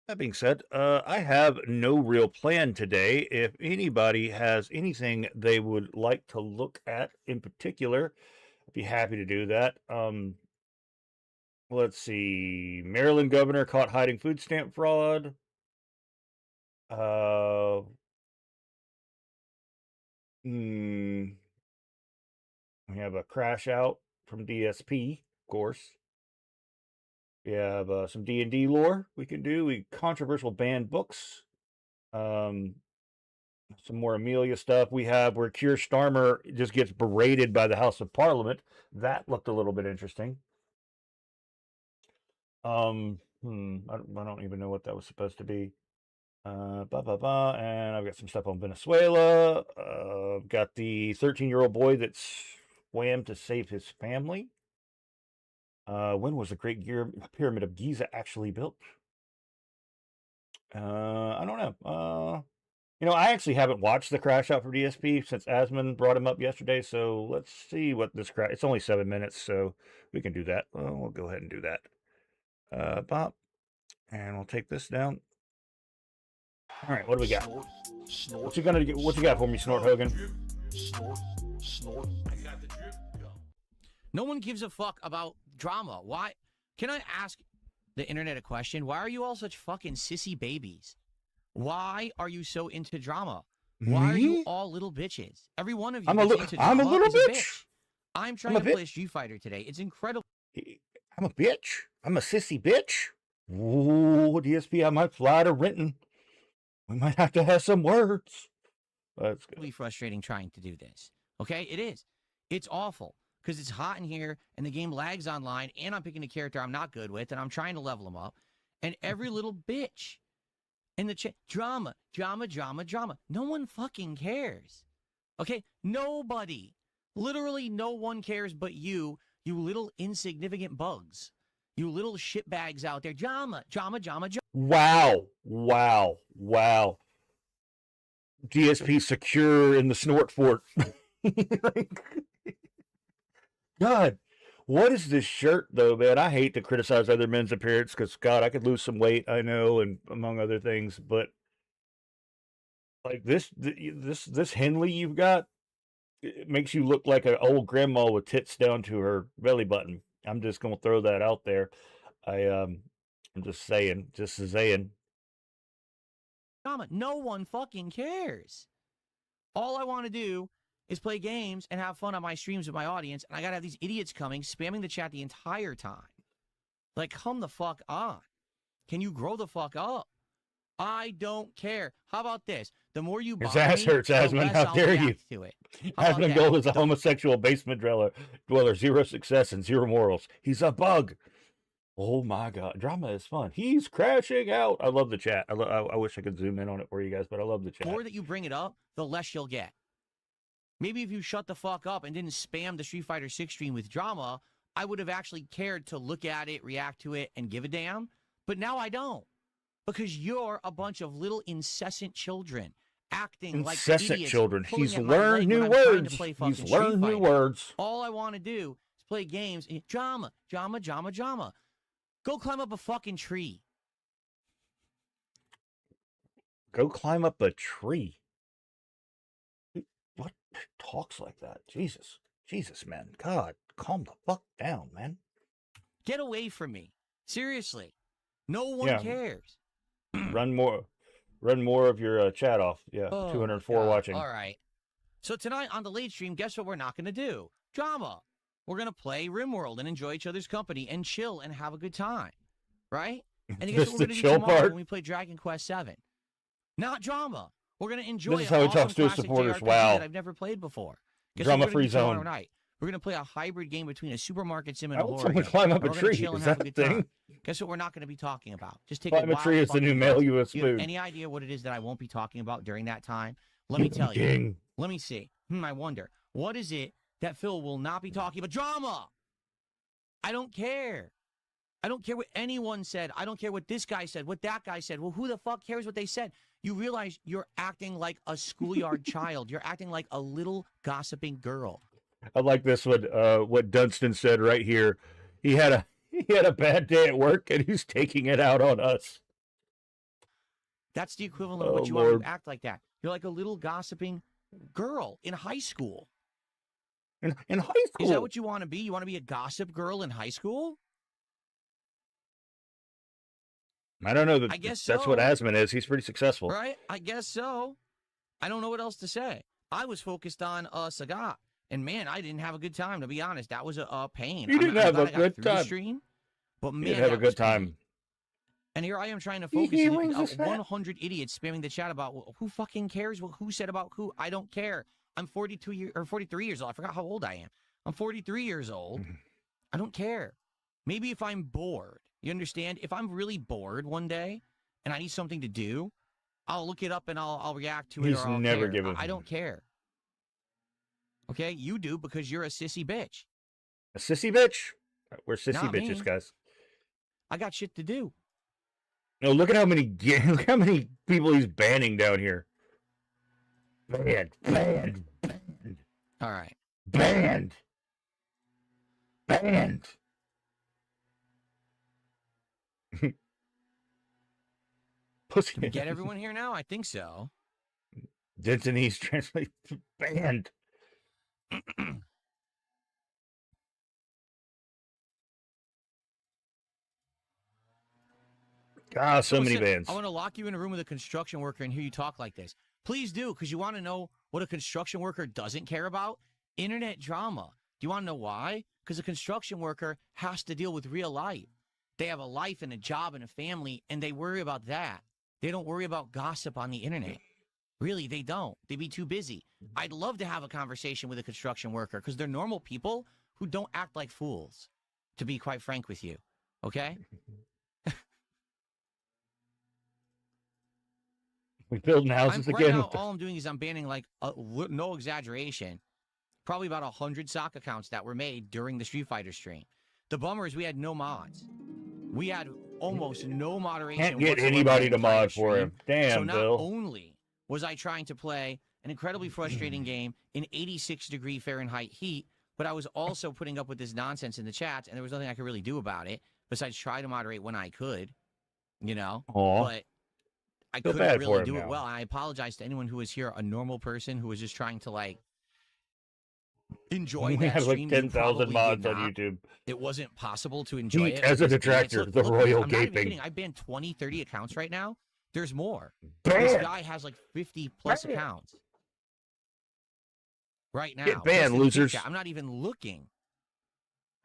S1: that being said, I have no real plan today. If anybody has anything they would like to look at in particular, I'd be happy to do that. Let's see. Maryland governor caught hiding food stamp fraud. We have a crash out from DSP, of course. We have some D&D lore we can do. Controversial banned books. Some more Amelia stuff. We have where Keir Starmer just gets berated by the House of Parliament. That looked a little bit interesting. I don't even know what that was supposed to be. And I've got some stuff on Venezuela. Got the 13-year-old boy that swam to save his family. When was the Great Pyramid of Giza actually built? I don't know. I actually haven't watched the crash out for DSP since Asman brought him up yesterday. So let's see what this crash. It's only 7 minutes, so we can do that. We'll go ahead and do that. Bop, and we'll take this down. All right, what do we got? What you got for me, Snort Hogan?
S12: No one gives a fuck about drama. Why? Can I ask the internet a question? Why are you all such fucking sissy babies? Why are you so into drama? Why are you all little bitches? Every one of you into drama
S1: I'm a little
S12: is
S1: bitch.
S12: a bitch. I'm trying to play Street Fighter today. It's incredible.
S1: I'm a bitch. I'm a sissy bitch. Ooh, DSP, I might fly to Renton. We might have to have some words. That's good.
S12: Really frustrating trying to do this. Okay, it is. It's awful because it's hot in here and the game lags online, and I'm picking a character I'm not good with, and I'm trying to level him up, and every little bitch in the chat, drama. No one fucking cares. Okay, nobody, literally no one cares but you little insignificant bugs. You little shitbags out there. Drama.
S1: Wow. DSP secure in the snort fort. God, what is this shirt, though, man? I hate to criticize other men's appearance because, God, I could lose some weight, I know, and among other things, but like this Henley you've got, it makes you look like an old grandma with tits down to her belly button. I'm just gonna throw that out there. I'm just saying.
S12: Drama. No one fucking cares. All I want to do is play games and have fun on my streams with my audience, and I gotta have these idiots coming, spamming the chat the entire time. Like, come the fuck on. Can you grow the fuck up? I don't care. How about this? The more you buy
S1: his ass hurts, Asman. How dare you? Asman Gold is a homosexual basement dweller, zero success and zero morals. He's a bug. Oh my God, drama is fun. He's crashing out. I love the chat. I wish I could zoom in on it for you guys, but I love the chat.
S12: The more that you bring it up, the less you'll get. Maybe if you shut the fuck up and didn't spam the Street Fighter 6 stream with drama, I would have actually cared to look at it, react to it, and give a damn. But now I don't. Because you're a bunch of little incessant children acting like idiots.
S1: Children. He's learned new words. He's learned new words.
S12: All I want to do is play games. Drama. Go climb up a fucking tree.
S1: Go climb up a tree. What talks like that? Jesus, man. God, calm the fuck down, man.
S12: Get away from me. Seriously. No one cares.
S1: Run more of your chat off. Yeah, 204 watching.
S12: All right. So tonight on the late stream, guess what we're not going to do? Drama. We're going to play RimWorld and enjoy each other's company and chill and have a good time. Right? And guess what we're going to do tomorrow when we play Dragon Quest VII? Not drama. We're going to enjoy
S1: this is how he talks to his supporters. Wow.
S12: That I've never played before.
S1: Drama-free zone.
S12: Tomorrow night? We're going to play a hybrid game between a supermarket sim and a horror
S1: game. Climb up a tree. Is that the thing?
S12: Guess what we're not going to be talking about? Just take
S1: climb a tree is the new male U.S. food.
S12: You have any idea what it is that I won't be talking about during that time? Let me tell you. Let me see. I wonder. What is it that Phil will not be talking about? Drama! I don't care. I don't care what anyone said. I don't care what this guy said, what that guy said. Well, who the fuck cares what they said? You realize you're acting like a schoolyard child. You're acting like a little gossiping girl.
S1: I like this one. What Dunstan said right here. He had a bad day at work and he's taking it out on us.
S12: That's the equivalent of what you are to act like that. You're like a little gossiping girl in high school.
S1: In high school?
S12: Is that what you want to be? You want to be a gossip girl in high school?
S1: I don't know.
S12: I guess
S1: that's what Asman is. He's pretty successful.
S12: Right? I guess so. I don't know what else to say. I was focused on Sagat. And man, I didn't have a good time, to be honest. That was a pain.
S1: You didn't have a good time.
S12: Stream, but man,
S1: you didn't have a good time.
S12: And here I am trying to
S1: He
S12: focus.
S1: wings his fat.
S12: 100 idiots spamming the chat about who fucking cares who said about who. I don't care. I'm 43 years old. I forgot how old I am. I'm 43 years old. I don't care. Maybe if I'm bored, you understand? If I'm really bored one day and I need something to do, I'll look it up and I'll react to it.
S1: He's
S12: or I'll
S1: never
S12: care.
S1: given.
S12: I don't care. Okay, you do because you're a sissy bitch.
S1: A sissy bitch? We're sissy
S12: Not
S1: bitches,
S12: me.
S1: guys.
S12: I got shit to do.
S1: No, look at how many people he's banning down here. Banned.
S12: All right.
S1: Banned. Pussy.
S12: Did we get everyone here now? I think so.
S1: Dentonese translate banned. So many bans.
S12: I want to lock you in a room with a construction worker and hear you talk like this. Please do, because you want to know what a construction worker doesn't care about? Internet drama. Do you want to know why? Because a construction worker has to deal with real life. They have a life and a job and a family, and they worry about that. They don't worry about gossip on the internet. Really, they don't. They'd be too busy. I'd love to have a conversation with a construction worker because they're normal people who don't act like fools, to be quite frank with you. Okay?
S1: We building houses
S12: right
S1: again.
S12: Now, all I'm doing is I'm banning, like, no exaggeration, probably about 100 sock accounts that were made during the Street Fighter stream. The bummer is we had no mods. We had almost no moderation.
S1: Can't get anybody to mod for him. Damn,
S12: so not
S1: Bill.
S12: only was I trying to play an incredibly frustrating game in 86-degree Fahrenheit heat, but I was also putting up with this nonsense in the chats, and there was nothing I could really do about it besides try to moderate when I could, you know?
S1: Aw.
S12: But I
S1: Feel
S12: couldn't
S1: bad for
S12: really
S1: him
S12: do
S1: now.
S12: it well. And I apologize to anyone who was here, a normal person who was just trying to, like, enjoy
S1: We
S12: that
S1: have like
S12: stream.
S1: 10,000 mods on
S12: not.
S1: YouTube.
S12: It wasn't possible to enjoy
S1: Heat
S12: it.
S1: as a
S12: because idiots-
S1: detractor, the
S12: look,
S1: royal
S12: I'm not even
S1: gaping.
S12: kidding. I banned 20, 30 accounts right now. There's more.
S1: Banned.
S12: This guy has like 50 plus
S1: Banned.
S12: accounts right now.
S1: Get
S12: Just
S1: banned,
S12: in the
S1: losers.
S12: chat. I'm not even looking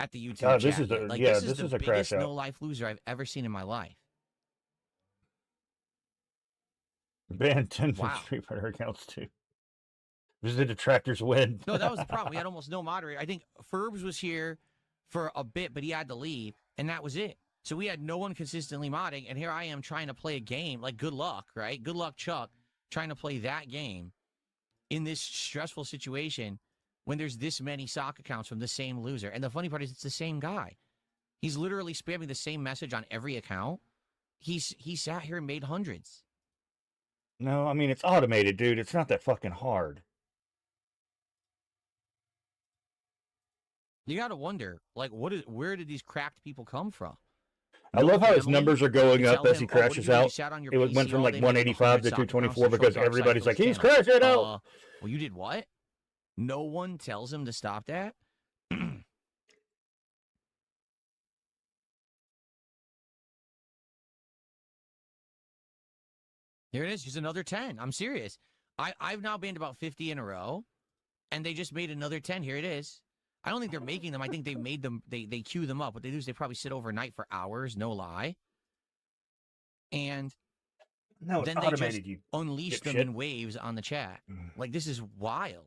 S12: at the YouTube
S1: God,
S12: chat.
S1: this is
S12: yet.
S1: a-
S12: Like,
S1: yeah,
S12: this
S1: this
S12: is
S1: is
S12: the
S1: a crash
S12: biggest
S1: out.
S12: no-life loser I've ever seen in my life.
S1: Banned 10 from
S12: Wow.
S1: Street Fighter accounts too. This is the detractors win.
S12: No, that was the problem. We had almost no moderator. I think Ferbs was here for a bit, but he had to leave, and that was it. So we had no one consistently modding, and here I am trying to play a game. Like, good luck, right? Good luck, Chuck, trying to play that game in this stressful situation when there's this many sock accounts from the same loser. And the funny part is it's the same guy. He's literally spamming the same message on every account. He sat here and made hundreds.
S1: No, I mean, it's automated, dude. It's not that fucking hard.
S12: You got to wonder, like, where did these cracked people come from?
S1: I love how his
S12: family
S1: numbers are going
S12: to
S1: up
S12: tell
S1: as he
S12: him, "Oh, what
S1: crashes
S12: do you do? You
S1: out.
S12: sat on your
S1: It went
S12: PC
S1: from
S12: all
S1: like
S12: day making
S1: 185 to
S12: 100 sock accounts
S1: 224
S12: to show
S1: because
S12: Dark
S1: everybody's like,
S12: Cycle's
S1: he's
S12: channel."
S1: crashing out.
S12: Well, you did what? No one tells him to stop that? Here it is. Here's another 10. I'm serious. I've now banned about 50 in a row, and they just made another 10. Here it is. I don't think they're making them. I think they made them. They queue them up. What they do is they probably sit overnight for hours, no lie. And
S1: No, it's
S12: then they
S1: automated,
S12: just
S1: you
S12: unleash them
S1: dipshit.
S12: in waves on the chat. Like, this is wild.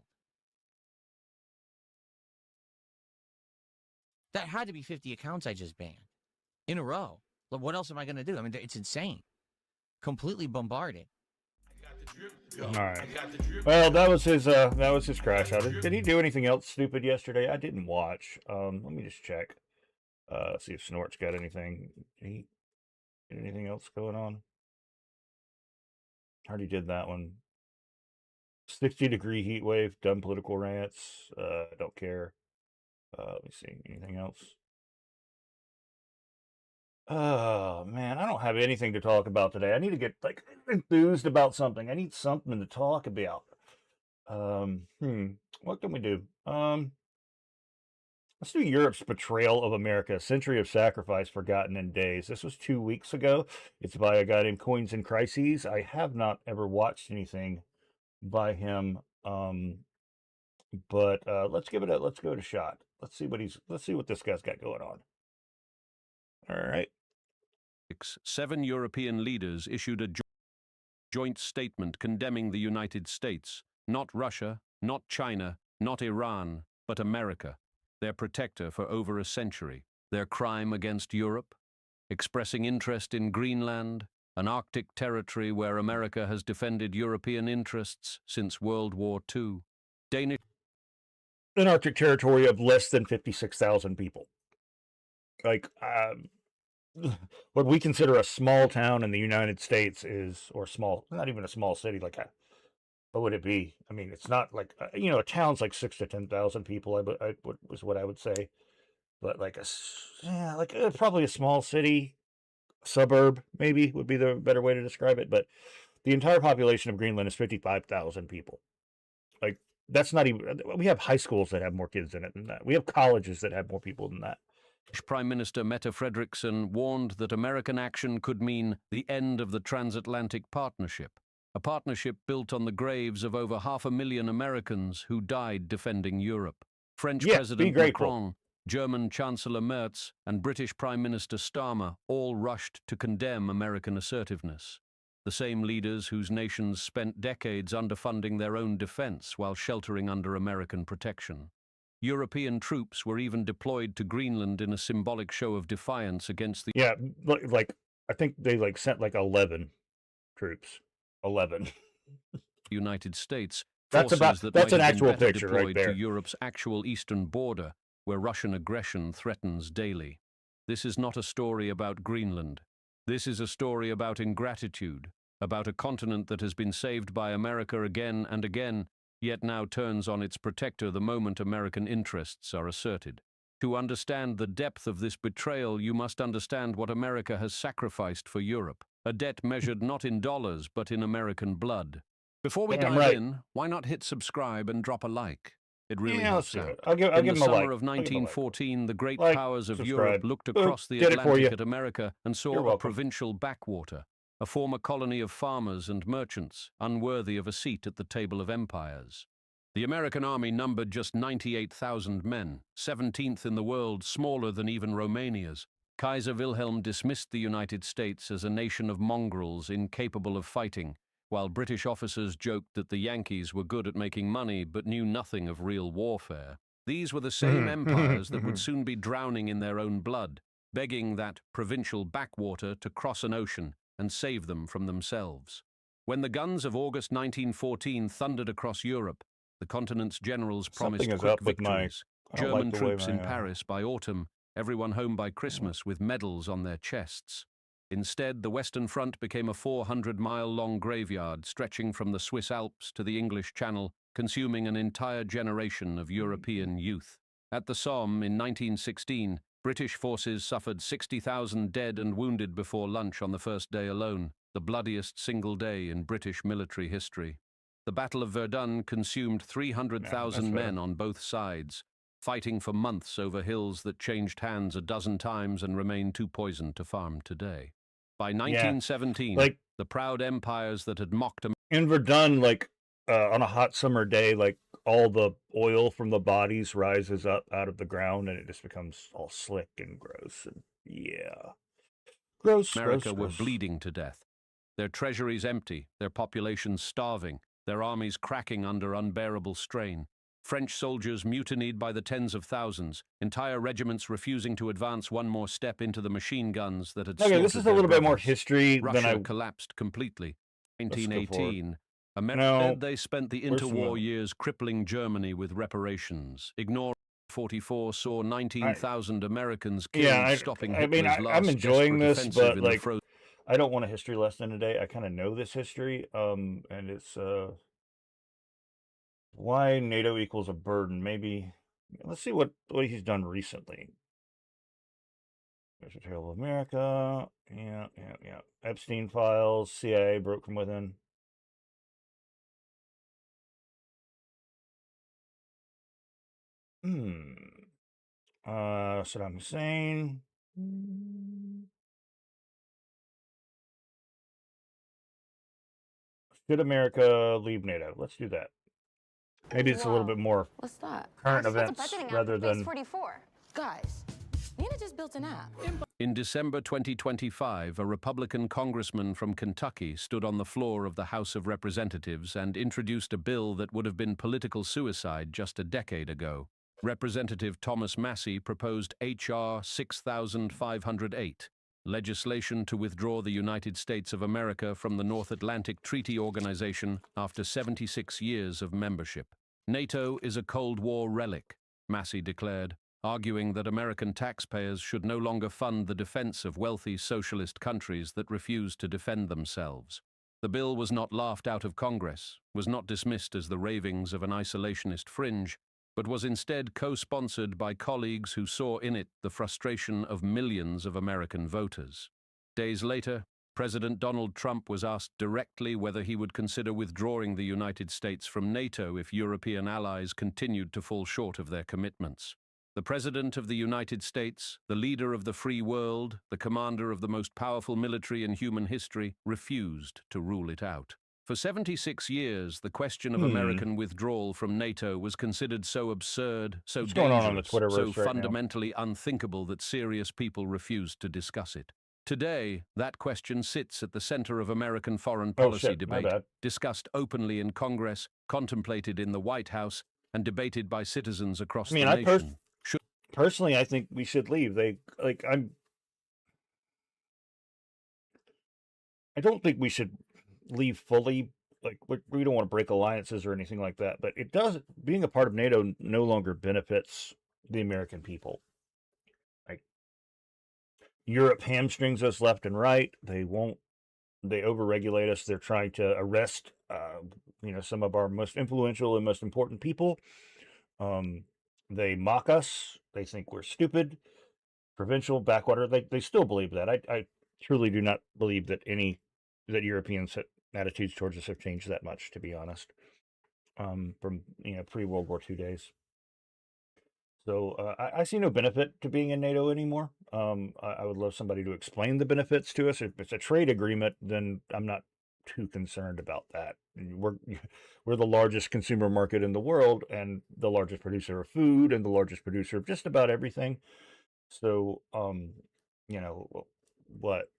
S12: That had to be 50 accounts I just banned in a row. Like, what else am I going to do? I mean, it's insane. Completely bombarded.
S1: All right. Well, that was his crash out. Did he do anything else stupid yesterday? I didn't watch. Let me just check. See if Snort's got anything. Did he get anything else going on? Already did that one. 60-degree heat wave. Dumb political rants. Don't care. Let me see. Anything else? Oh man, I don't have anything to talk about today. I need to get like enthused about something. I need something to talk about. What can we do? Let's do Europe's Betrayal of America, Century of Sacrifice Forgotten in Days. This was 2 weeks ago. It's by a guy named Coins and Crises. I have not ever watched anything by him. But let's give it a shot. Let's see what this guy's got going on. All right.
S13: 7 European leaders issued a joint statement condemning the United States, not Russia, not China, not Iran, but America, their protector for over a century, their crime against Europe, expressing interest in Greenland, an Arctic territory where America has defended European interests since World War II. Danish
S1: an Arctic territory of less than 56,000 people. Like, what we consider a small town in the United States is, or small, not even a small city, like what would it be? I mean, it's not like, a town's like 6,000 to 10,000 people, was what I would say. But like probably a small city, suburb, maybe would be the better way to describe it. But the entire population of Greenland is 55,000 people. Like, that's not even, we have high schools that have more kids in it than that. We have colleges that have more people than that.
S13: Prime Minister Mette Frederiksen warned that American action could mean the end of the transatlantic partnership, a partnership built on the graves of over 500,000 Americans who died defending Europe. French President Macron, German Chancellor Merz, and British Prime Minister Starmer all rushed to condemn American assertiveness. The same leaders whose nations spent decades underfunding their own defense while sheltering under American protection. European troops were even deployed to Greenland in a symbolic show of defiance against the...
S1: Yeah, like, I think they sent 11 troops. 11.
S13: United States.
S1: That's an actual picture right there.
S13: To Europe's actual eastern border, where Russian aggression threatens daily. This is not a story about Greenland. This is a story about ingratitude, about a continent that has been saved by America again and again, yet now turns on its protector the moment American interests are asserted. To understand the depth of this betrayal, you must understand what America has sacrificed for Europe, a debt measured not in dollars, but in American blood. Before we dive in, why not hit subscribe and drop a like? It really helps out.
S1: I'll give him a like.
S13: In the summer of 1914, the great powers of Europe looked across the Atlantic at America and saw a provincial backwater, a former colony of farmers and merchants, unworthy of a seat at the table of empires. The American army numbered just 98,000 men, 17th in the world, smaller than even Romania's. Kaiser Wilhelm dismissed the United States as a nation of mongrels incapable of fighting, while British officers joked that the Yankees were good at making money but knew nothing of real warfare. These were the same empires that would soon be drowning in their own blood, begging that provincial backwater to cross an ocean and save them from themselves. When the guns of August 1914 thundered across Europe, the continent's generals promised quick victories. German troops in Paris by autumn, everyone home by Christmas with medals on their chests. Instead, the Western Front became a 400-mile-long graveyard stretching from the Swiss Alps to the English Channel, consuming an entire generation of European youth. At the Somme in 1916, British forces suffered 60,000 dead and wounded before lunch on the first day alone, the bloodiest single day in British military history. The Battle of Verdun consumed 300,000 men on both sides, fighting for months over hills that changed hands a dozen times and remain too poisoned to farm today. By 1917, the proud empires that had mocked them
S1: in Verdun, on a hot summer day, all the oil from the bodies rises up out of the ground and it just becomes all slick and gross. And gross.
S13: America were bleeding to death. Their treasuries empty, their populations starving, their armies cracking under unbearable strain. French soldiers mutinied by the tens of thousands, entire regiments refusing to advance one more step into the machine guns that had slaughtered
S1: this is a little bit more history
S13: Russia
S1: than I...
S13: collapsed completely. 1918, America, they spent the interwar years crippling Germany with reparations. Ignore 44 saw 19,000 Americans killed, stopping Hitler's last
S1: I'm enjoying this, but
S13: in
S1: I don't want a history lesson today. I kind of know this history, and it's why NATO equals a burden. Maybe let's see what he's done recently. There's a Trail of America. Yeah. Epstein files. CIA broke from within. Saddam Hussein. Should America leave NATO? Let's do that. Maybe it's a little bit more
S14: What's that?
S1: current events rather than...
S14: 44. Guys, Nina just built an app.
S13: In December 2025, a Republican congressman from Kentucky stood on the floor of the House of Representatives and introduced a bill that would have been political suicide just a decade ago. Representative Thomas Massie proposed H.R. 6508, legislation to withdraw the United States of America from the North Atlantic Treaty Organization after 76 years of membership. NATO is a Cold War relic, Massie declared, arguing that American taxpayers should no longer fund the defense of wealthy socialist countries that refuse to defend themselves. The bill was not laughed out of Congress, was not dismissed as the ravings of an isolationist fringe, but was instead co-sponsored by colleagues who saw in it the frustration of millions of American voters. Days later, President Donald Trump was asked directly whether he would consider withdrawing the United States from NATO if European allies continued to fall short of their commitments. The President of the United States, the leader of the free world, the commander of the most powerful military in human history, refused to rule it out. For 76 years, the question of American withdrawal from NATO was considered so absurd, so dangerous, so fundamentally unthinkable that serious people refused to discuss it. Today, that question sits at the center of American foreign policy debate, discussed openly in Congress, contemplated in the White House, and debated by citizens across the nation.
S1: Personally, I think we should leave. I don't think we should leave fully. Like, we don't want to break alliances or anything like that, but being a part of NATO no longer benefits the American people. Like, Europe hamstrings us left and right. They overregulate us. They're trying to arrest, some of our most influential and most important people. They mock us. They think we're stupid, provincial, backwater. They still believe that. I truly do not believe that Europeans' attitudes towards us have changed that much, to be honest, from pre-World War II days. So I see no benefit to being in NATO anymore. I would love somebody to explain the benefits to us. If it's a trade agreement, then I'm not too concerned about that. We're the largest consumer market in the world, and the largest producer of food, and the largest producer of just about everything. So, what,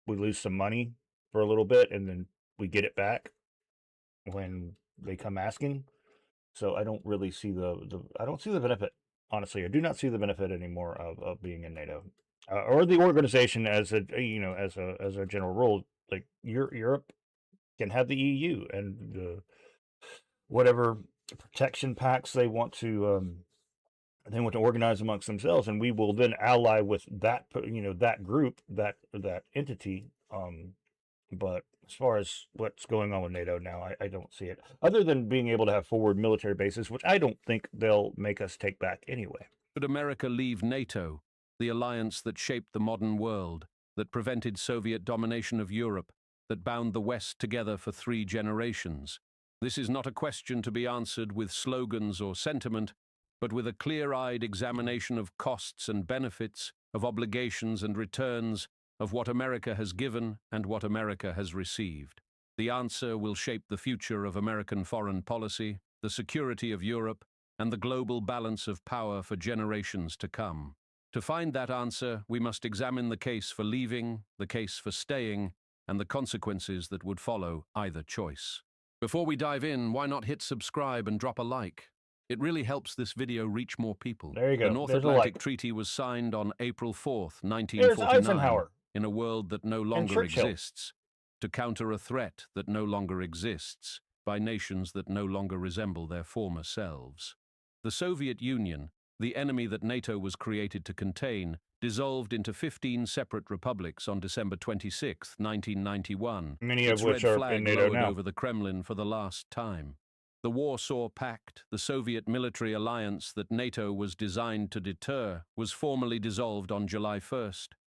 S1: we lose some money for a little bit, and then we get it back when they come asking. So I don't really see I don't see the benefit. Honestly, I do not see the benefit anymore of being in NATO or the organization as a general rule. Like, Europe can have the EU and whatever protection pacts they want to organize amongst themselves, and we will then ally with that group, that entity. But as far as what's going on with NATO now, I don't see it, other than being able to have forward military bases, which I don't think they'll make us take back anyway.
S13: Should America leave NATO, the alliance that shaped the modern world, that prevented Soviet domination of Europe, that bound the West together for 3 generations? This is not a question to be answered with slogans or sentiment, but with a clear-eyed examination of costs and benefits, of obligations and returns, of what America has given and what America has received. The answer will shape the future of American foreign policy, the security of Europe, and the global balance of power for generations to come. To find that answer, we must examine the case for leaving, the case for staying, and the consequences that would follow either choice. Before we dive in, why not hit subscribe and drop a like? It really helps this video reach more people.
S1: There you go.
S13: The North Atlantic Treaty was signed on April 4th, 1949, in a world that no longer exists, to counter a threat that no longer exists, by nations that no longer resemble their former selves. The Soviet Union, the enemy that NATO was created to contain, dissolved into 15 separate republics on December 26, 1991.
S1: Many of which are in NATO now.
S13: Over the Kremlin for the last time. The Warsaw Pact, the Soviet military alliance that NATO was designed to deter, was formally dissolved on July 1,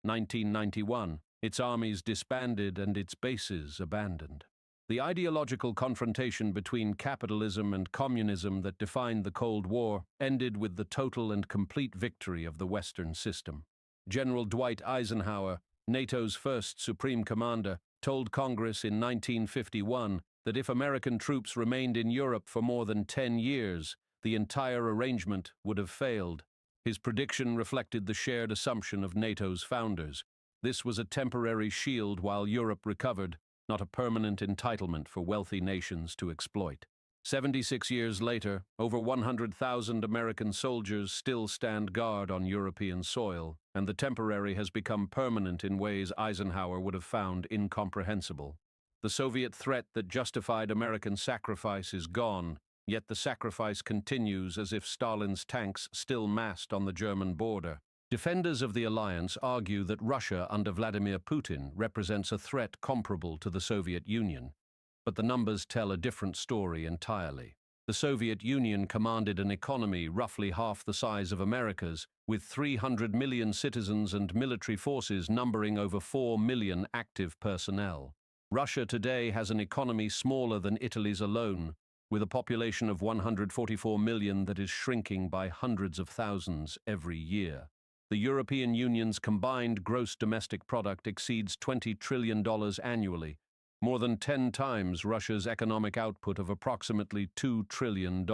S13: 1991, its armies disbanded and its bases abandoned. The ideological confrontation between capitalism and communism that defined the Cold War ended with the total and complete victory of the Western system. General Dwight Eisenhower, NATO's first supreme commander, told Congress in 1951 that if American troops remained in Europe for more than 10 years, the entire arrangement would have failed. His prediction reflected the shared assumption of NATO's founders. This was a temporary shield while Europe recovered, not a permanent entitlement for wealthy nations to exploit. 76 years later, over 100,000 American soldiers still stand guard on European soil, and the temporary has become permanent in ways Eisenhower would have found incomprehensible. The Soviet threat that justified American sacrifice is gone, yet the sacrifice continues as if Stalin's tanks still massed on the German border. Defenders of the alliance argue that Russia under Vladimir Putin represents a threat comparable to the Soviet Union. But the numbers tell a different story entirely. The Soviet Union commanded an economy roughly half the size of America's, with 300 million citizens and military forces numbering over 4 million active personnel. Russia today has an economy smaller than Italy's alone, with a population of 144 million that is shrinking by hundreds of thousands every year. The European Union's combined gross domestic product exceeds $20 trillion annually, more than 10 times Russia's economic output of approximately $2 trillion.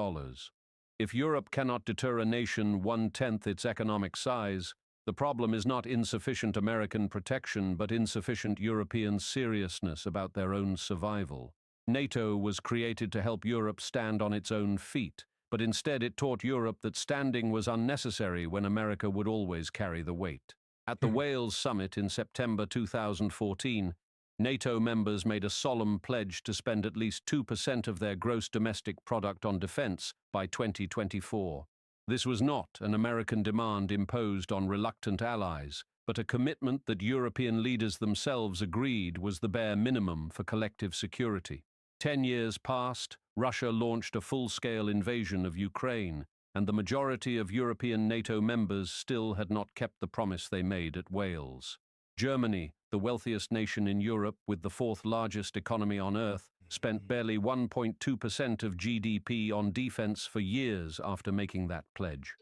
S13: If Europe cannot deter a nation 1/10 its economic size, the problem is not insufficient American protection but insufficient European seriousness about their own survival. NATO was created to help Europe stand on its own feet, but instead it taught Europe that standing was unnecessary when America would always carry the weight. At the Wales summit in September 2014, NATO members made a solemn pledge to spend at least 2% of their gross domestic product on defense by 2024. This was not an American demand imposed on reluctant allies, but a commitment that European leaders themselves agreed was the bare minimum for collective security. 10 years passed, Russia launched a full-scale invasion of Ukraine, and the majority of European NATO members still had not kept the promise they made at Wales. Germany, the wealthiest nation in Europe with the fourth largest economy on Earth, spent barely 1.2% of GDP on defense for years after making that pledge.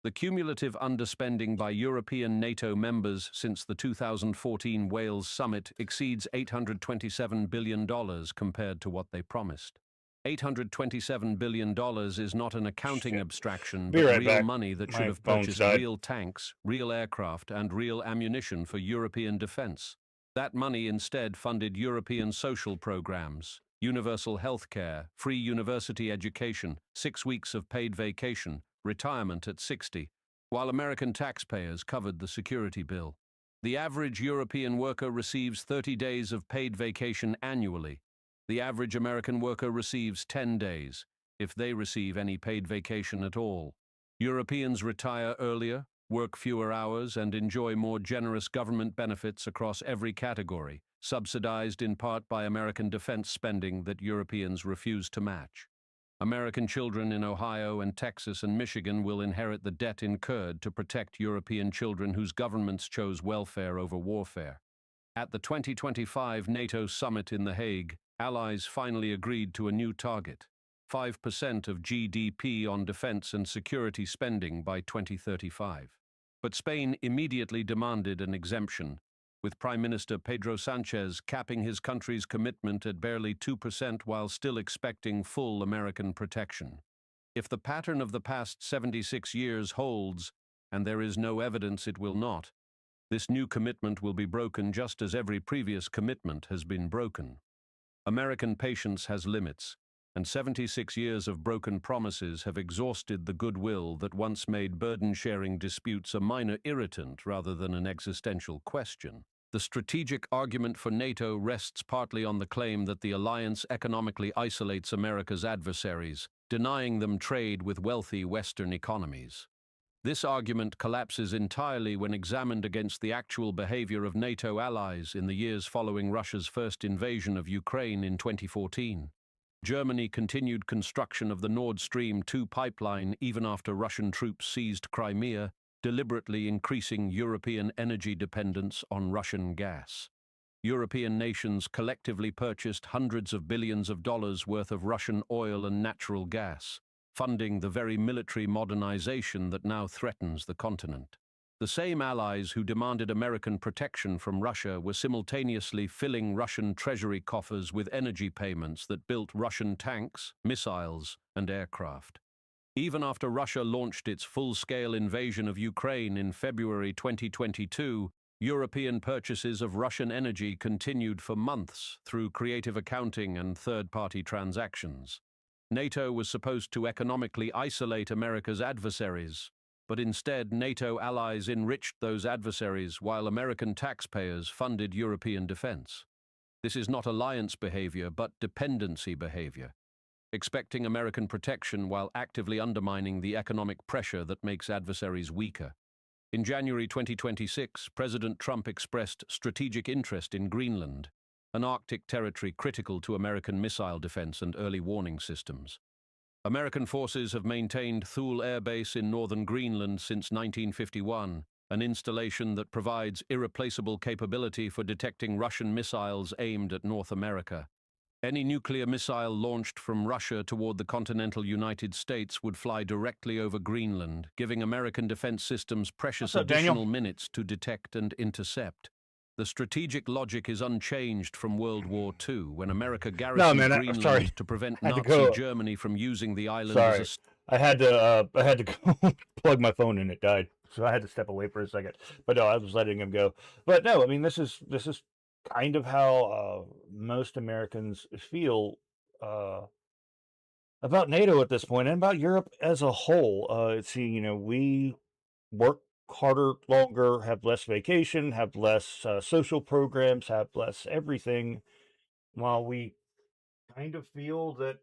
S13: The cumulative underspending by European NATO members since the 2014 Wales summit exceeds $827 billion compared to what they promised. $827 billion is not an accounting abstraction, but real money that should have purchased real tanks, real aircraft, and real ammunition for European defense. That money instead funded European social programs, universal health care, free university education, 6 weeks of paid vacation, retirement at 60, while American taxpayers covered the security bill. The average European worker receives 30 days of paid vacation annually. The average American worker receives 10 days, if they receive any paid vacation at all. Europeans retire earlier, work fewer hours, and enjoy more generous government benefits across every category, subsidized in part by American defense spending that Europeans refuse to match. American children in Ohio and Texas and Michigan will inherit the debt incurred to protect European children whose governments chose welfare over warfare. At the 2025 NATO summit in The Hague, allies finally agreed to a new target: 5% of GDP on defense and security spending by 2035. But Spain immediately demanded an exemption, with Prime Minister Pedro Sanchez capping his country's commitment at barely 2% while still expecting full American protection. If the pattern of the past 76 years holds, and there is no evidence it will not, this new commitment will be broken just as every previous commitment has been broken. American patience has limits, and 76 years of broken promises have exhausted the goodwill that once made burden-sharing disputes a minor irritant rather than an existential question. The strategic argument for NATO rests partly on the claim that the alliance economically isolates America's adversaries, denying them trade with wealthy Western economies. This argument collapses entirely when examined against the actual behavior of NATO allies in the years following Russia's first invasion of Ukraine in 2014. Germany continued construction of the Nord Stream 2 pipeline even after Russian troops seized Crimea, deliberately increasing European energy dependence on Russian gas. European nations collectively purchased hundreds of billions of dollars worth of Russian oil and natural gas, funding the very military modernization that now threatens the continent. The same allies who demanded American protection from Russia were simultaneously filling Russian treasury coffers with energy payments that built Russian tanks, missiles, and aircraft. Even after Russia launched its full-scale invasion of Ukraine in February 2022, European purchases of Russian energy continued for months through creative accounting and third-party transactions. NATO was supposed to economically isolate America's adversaries, but instead NATO allies enriched those adversaries while American taxpayers funded European defense. This is not alliance behavior, but dependency behavior, expecting American protection while actively undermining the economic pressure that makes adversaries weaker. In January 2026, President Trump expressed strategic interest in Greenland, an Arctic territory critical to American missile defense and early warning systems. American forces have maintained Thule Air Base in northern Greenland since 1951, an installation that provides irreplaceable capability for detecting Russian missiles aimed at North America. Any nuclear missile launched from Russia toward the continental United States would fly directly over Greenland, giving American defense systems precious additional minutes to detect and intercept. The strategic logic is unchanged from World War II, when America garrisoned Greenland to prevent Nazi Germany from using the island as a...
S1: I had to go plug my phone and it died, so I had to step away for a second. But no, I was letting him go. But no, I mean, this is kind of how most Americans feel about NATO at this point, and about Europe as a whole. We work harder, longer, have less vacation, have less social programs, have less everything, while we kind of feel that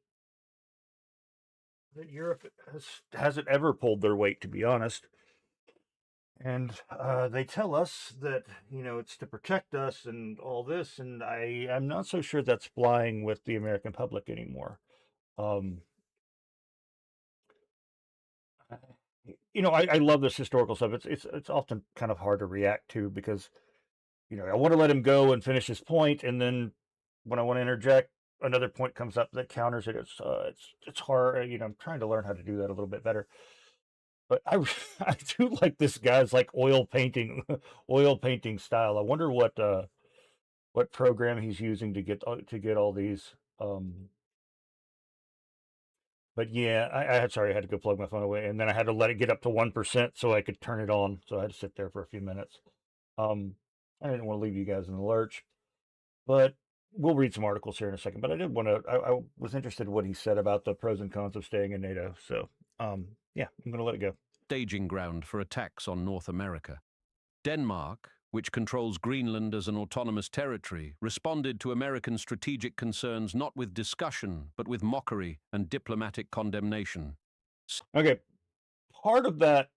S1: Europe hasn't ever pulled their weight, to be honest. And they tell us that, it's to protect us and all this, and I'm not so sure that's flying with the American public anymore. I love this historical stuff. It's often kind of hard to react to because, I want to let him go and finish his point, and then when I want to interject, another point comes up that counters it. It's hard. I'm trying to learn how to do that a little bit better. But I do like this guy's like oil painting style. I wonder what program he's using to get all these. But yeah, I had to go plug my phone away, and then I had to let it get up to 1% so I could turn it on. So I had to sit there for a few minutes. I didn't want to leave you guys in the lurch, but we'll read some articles here in a second. But I did want to. I was interested in what he said about the pros and cons of staying in NATO. So yeah, I'm going to let it go.
S13: Staging ground for attacks on North America. Denmark, which controls Greenland as an autonomous territory, responded to American strategic concerns not with discussion, but with mockery and diplomatic condemnation.
S1: Okay, part of that,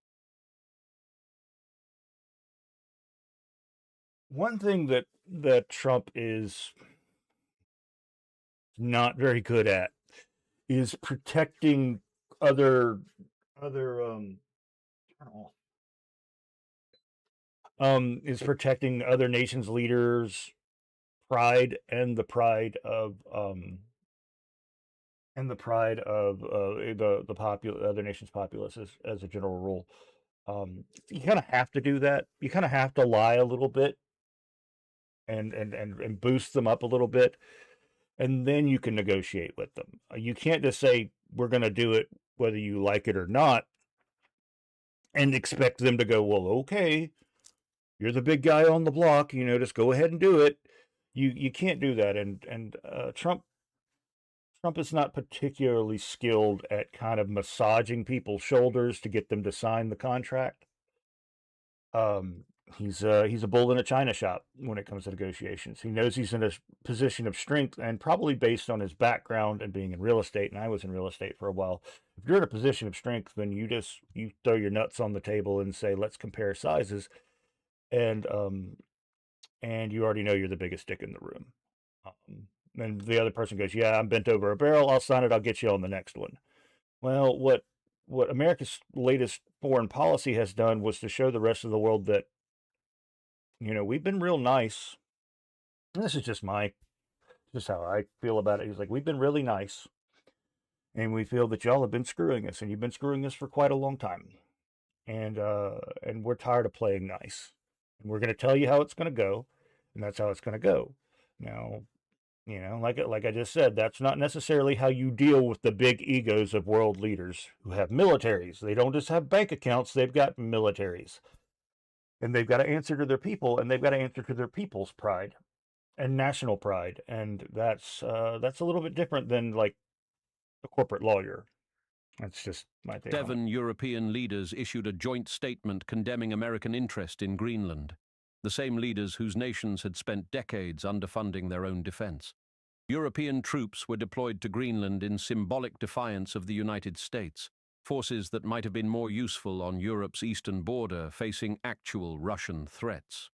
S1: one thing that Trump is not very good at is protecting other nations' leaders' pride and the pride of the other nations' populace as a general rule. You kind of have to do that. You kind of have to lie a little bit and boost them up a little bit, and then you can negotiate with them. You can't just say we're going to do it whether you like it or not, and expect them to go, well, okay, you're the big guy on the block, just go ahead and do it. You can't do that. And Trump is not particularly skilled at kind of massaging people's shoulders to get them to sign the contract. He's a bull in a china shop when it comes to negotiations. He knows he's in a position of strength, and probably based on his background and being in real estate, and I was in real estate for a while, if you're in a position of strength, then you throw your nuts on the table and say, let's compare sizes, and you already know you're the biggest dick in the room. And the other person goes, yeah, I'm bent over a barrel, I'll sign it, I'll get you on the next one. Well, what America's latest foreign policy has done was to show the rest of the world that, we've been real nice. And this is just how I feel about it. He's like, we've been really nice, and we feel that y'all have been screwing us, and you've been screwing us for quite a long time. And we're tired of playing nice. And we're going to tell you how it's going to go, and that's how it's going to go. Now, You know, like I just said, that's not necessarily how you deal with the big egos of world leaders who have militaries. They don't just have bank accounts, they've got militaries. And they've got to answer to their people, and they've got to answer to their people's pride and national pride. And that's a little bit different than like a corporate lawyer. That's just my take.
S13: 7 European leaders issued a joint statement condemning American interest in Greenland, the same leaders whose nations had spent decades underfunding their own defense. European troops were deployed to Greenland in symbolic defiance of the United States, forces that might have been more useful on Europe's eastern border facing actual Russian threats.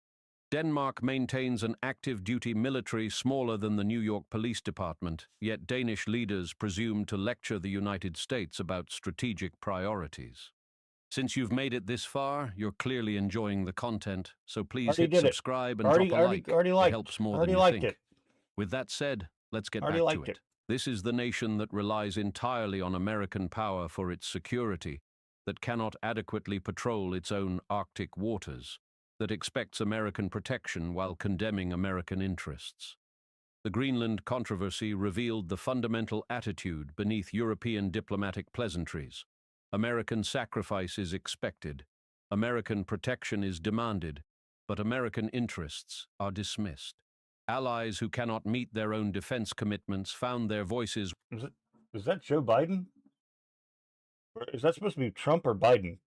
S13: Denmark maintains an active duty military smaller than the New York Police Department, yet Danish leaders presume to lecture the United States about strategic priorities. Since you've made it this far, you're clearly enjoying the content, so please hit subscribe and drop a like. It helps more than you think. With that said, let's get back to it. This is the nation that relies entirely on American power for its security, that cannot adequately patrol its own Arctic waters, that expects American protection while condemning American interests. The Greenland controversy revealed the fundamental attitude beneath European diplomatic pleasantries. American sacrifice is expected, American protection is demanded, but American interests are dismissed. Allies who cannot meet their own defense commitments found their voices.
S1: Is that Joe Biden? Or is that supposed to be Trump or Biden?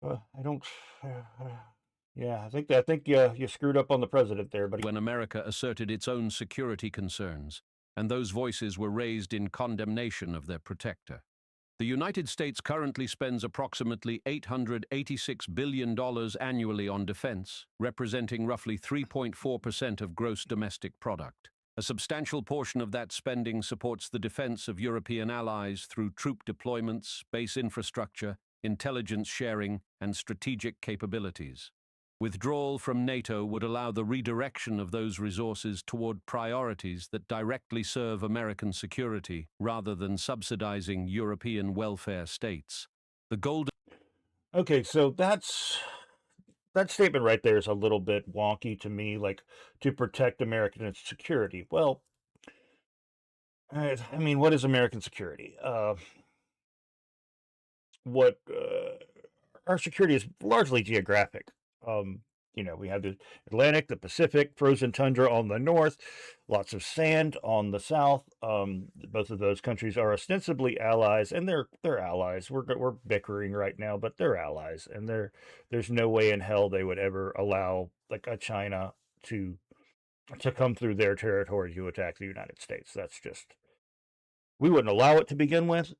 S1: I don't. Yeah, I think you screwed up on the president there, buddy.
S13: When America asserted its own security concerns, and those voices were raised in condemnation of their protector. The United States currently spends approximately $886 billion annually on defense, representing roughly 3.4% of gross domestic product. A substantial portion of that spending supports the defense of European allies through troop deployments, base infrastructure, intelligence sharing, and strategic capabilities. Withdrawal from NATO would allow the redirection of those resources toward priorities that directly serve American security rather than subsidizing European welfare states. The golden...
S1: Okay, so that statement right there is a little bit wonky to me, like, to protect American security. Well, I mean, what is American security? Our security is largely geographic. You know, we have the Atlantic, the Pacific, frozen tundra on the north, lots of sand on the south. Both of those countries are ostensibly allies, and they're allies. We're bickering right now, but they're allies, and there's no way in hell they would ever allow like a China to come through their territory to attack the United States. That's just, we wouldn't allow it to begin with.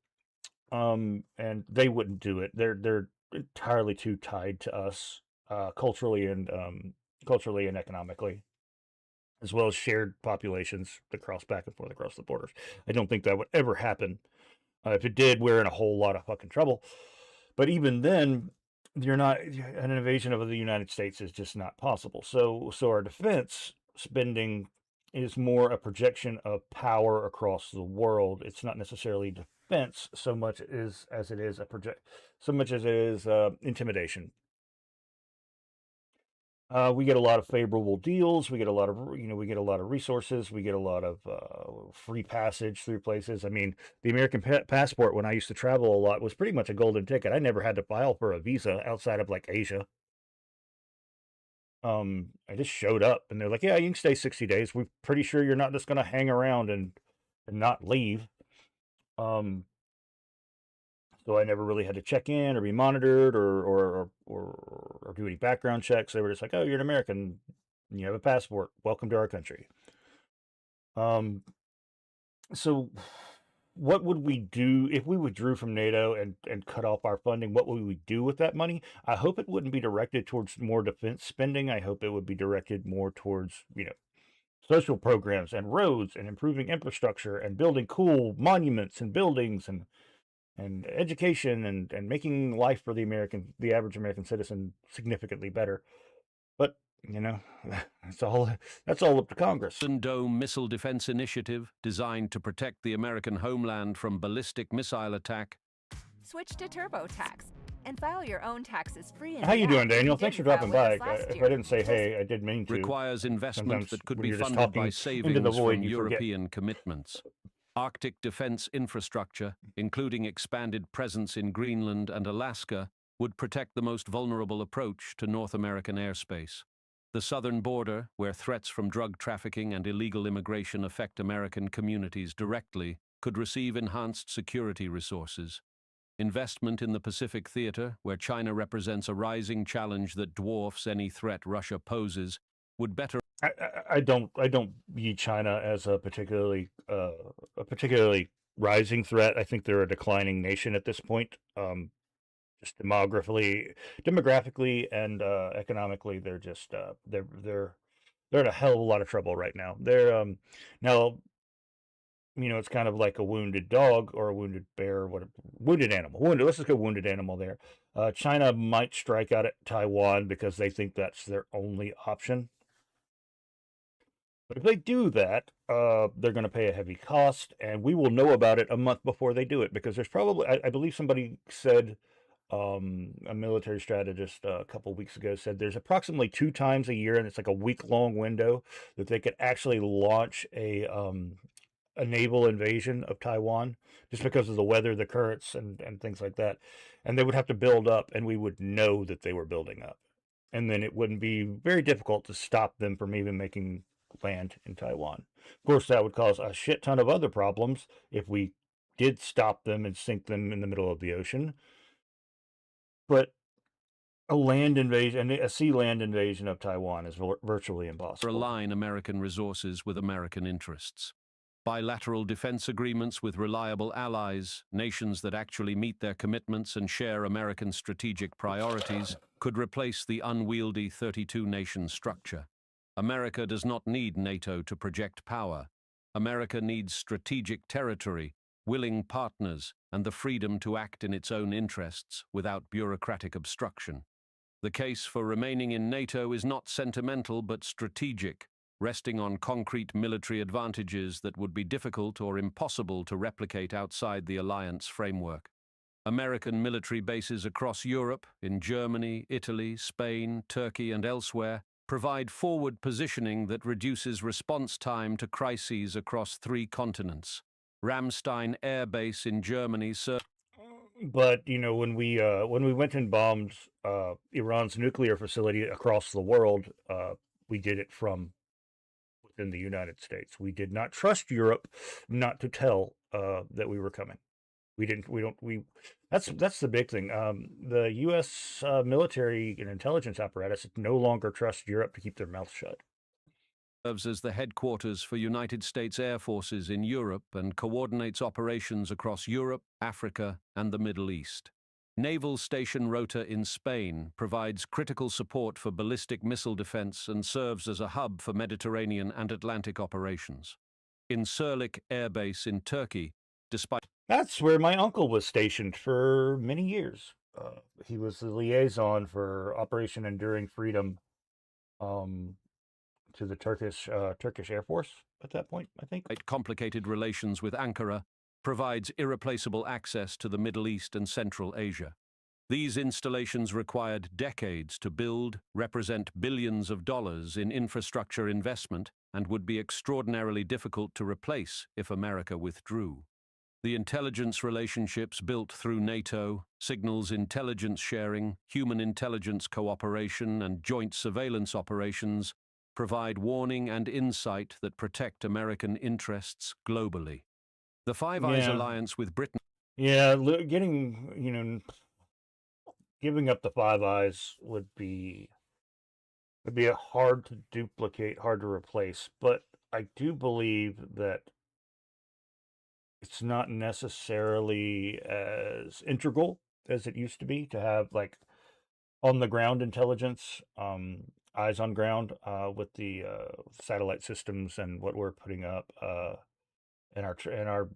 S1: And they wouldn't do it. They're entirely too tied to us. Culturally and economically, as well as shared populations that cross back and forth across the borders. I don't think that would ever happen. If it did, we're in a whole lot of fucking trouble. But even then, an invasion of the United States is just not possible. So our defense spending is more a projection of power across the world. It's not necessarily defense so much as it is intimidation. We get a lot of favorable deals. We get a lot of, we get a lot of resources. We get a lot of free passage through places. I mean, the American passport, when I used to travel a lot, was pretty much a golden ticket. I never had to file for a visa outside of like Asia. I just showed up, and they're like, "Yeah, you can stay 60 days. We're pretty sure you're not just going to hang around and not leave." So I never really had to check in or be monitored or do any background checks. They were just like, "Oh, you're an American. You have a passport. Welcome to our country." So what would we do if we withdrew from NATO and cut off our funding? What would we do with that money? I hope it wouldn't be directed towards more defense spending. I hope it would be directed more towards, social programs and roads and improving infrastructure and building cool monuments and buildings and education and making life for the average American citizen significantly better. But, that's all up to Congress.
S13: Dome Missile Defense Initiative, designed to protect the American homeland from ballistic missile attack.
S14: Switch to TurboTax. and file your own taxes free.
S1: How you doing, Daniel? Thanks for dropping by. If I didn't say hey, I did mean to.
S13: Requires investment
S1: Sometimes
S13: that could
S1: when
S13: be
S1: you're just
S13: funded by
S1: talking
S13: savings
S1: into the void,
S13: from
S1: you forget.
S13: European commitments. Arctic defense infrastructure, including expanded presence in Greenland and Alaska, would protect the most vulnerable approach to North American airspace. The southern border, where threats from drug trafficking and illegal immigration affect American communities directly, could receive enhanced security resources. Investment in the Pacific Theater, where China represents a rising challenge that dwarfs any threat Russia poses, would better.
S1: I don't view China as a particularly rising threat. I think they're a declining nation at this point. Just demographically and economically, they're just they're in a hell of a lot of trouble right now. They're now, it's kind of like a wounded dog or a wounded bear, wounded animal. Let's just go wounded animal there. China might strike out at Taiwan because they think that's their only option. But if they do that, they're going to pay a heavy cost, and we will know about it a month before they do it, because there's probably, I believe somebody said, a military strategist a couple weeks ago said there's approximately 2 times a year, and it's like a week-long window, that they could actually launch a naval invasion of Taiwan, just because of the weather, the currents, and things like that. And they would have to build up, and we would know that they were building up. And then it wouldn't be very difficult to stop them from even making land in Taiwan. Of course, that would cause a shit ton of other problems if we did stop them and sink them in the middle of the ocean. But a land invasion, a sea land invasion of Taiwan is virtually impossible.
S13: Align American resources with American interests. Bilateral defense agreements with reliable allies, nations that actually meet their commitments and share American strategic priorities, could replace the unwieldy 32-nation structure. America does not need NATO to project power. America needs strategic territory, willing partners, and the freedom to act in its own interests without bureaucratic obstruction. The case for remaining in NATO is not sentimental but strategic, resting on concrete military advantages that would be difficult or impossible to replicate outside the alliance framework. American military bases across Europe, in Germany, Italy, Spain, Turkey, and elsewhere, provide forward positioning that reduces response time to crises across 3 continents. Ramstein Air Base in Germany serves.
S1: But when we went and bombed Iran's nuclear facility across the world, we did it from within the United States. We did not trust Europe not to tell that we were coming. That's the big thing. The U.S. Military and intelligence apparatus no longer trusts Europe to keep their mouth shut.
S13: Serves as the headquarters for United States Air Forces in Europe and coordinates operations across Europe, Africa, and the Middle East. Naval Station Rota in Spain provides critical support for ballistic missile defense and serves as a hub for Mediterranean and Atlantic operations. In Sirlik Air Base in Turkey, despite...
S1: That's where my uncle was stationed for many years. He was the liaison for Operation Enduring Freedom to the Turkish Air Force at that point, I think.
S13: Complicated relations with Ankara provides irreplaceable access to the Middle East and Central Asia. These installations required decades to build, represent billions of dollars in infrastructure investment, and would be extraordinarily difficult to replace if America withdrew. The intelligence relationships built through NATO, signals intelligence sharing, human intelligence cooperation, and joint surveillance operations provide warning and insight that protect American interests globally. The Five Eyes alliance with Britain.
S1: Yeah, giving up the Five Eyes would be hard to duplicate, hard to replace. But I do believe that it's not necessarily as integral as it used to be to have like on the ground intelligence, eyes on ground with the satellite systems and what we're putting up. And our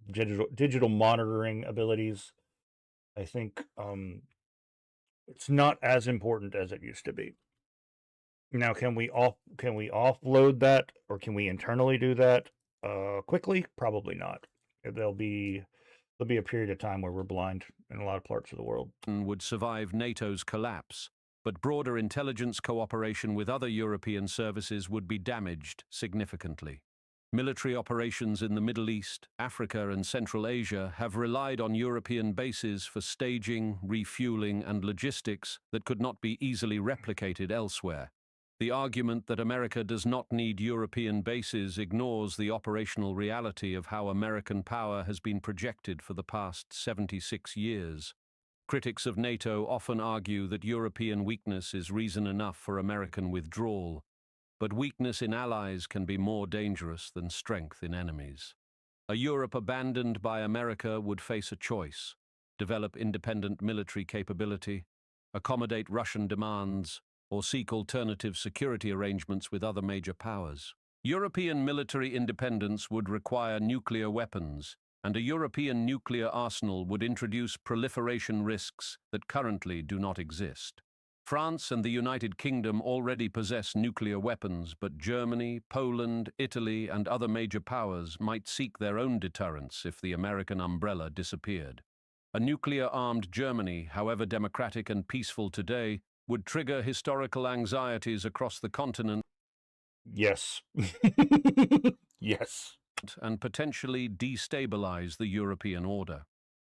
S1: digital monitoring abilities, I think it's not as important as it used to be. Now, can we offload that, or can we internally do that quickly? Probably not. There'll be there'll be a period of time where we're blind in a lot of parts of the world.
S13: Would survive NATO's collapse, but broader intelligence cooperation with other European services would be damaged significantly. Military operations in the Middle East, Africa, and Central Asia have relied on European bases for staging, refueling, and logistics that could not be easily replicated elsewhere. The argument that America does not need European bases ignores the operational reality of how American power has been projected for the past 76 years. Critics of NATO often argue that European weakness is reason enough for American withdrawal, but weakness in allies can be more dangerous than strength in enemies. A Europe abandoned by America would face a choice: develop independent military capability, accommodate Russian demands, or seek alternative security arrangements with other major powers. European military independence would require nuclear weapons, and a European nuclear arsenal would introduce proliferation risks that currently do not exist. France and the United Kingdom already possess nuclear weapons, but Germany, Poland, Italy, and other major powers might seek their own deterrence if the American umbrella disappeared. A nuclear-armed Germany, however democratic and peaceful today, would trigger historical anxieties across the continent.
S1: Yes. Yes.
S13: And potentially destabilize the European order.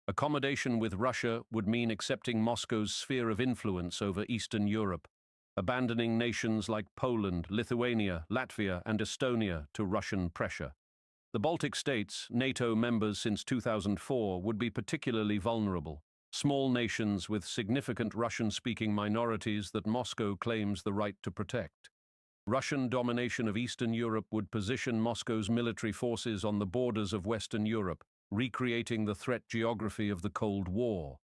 S13: Accommodation with Russia would mean accepting Moscow's sphere of influence over Eastern Europe, abandoning nations like Poland, Lithuania, Latvia, and Estonia to Russian pressure. The Baltic states, NATO members since 2004, would be particularly vulnerable, small nations with significant Russian-speaking minorities that Moscow claims the right to protect. Russian domination of Eastern Europe would position Moscow's military forces on the borders of Western Europe, recreating the threat geography of the Cold War.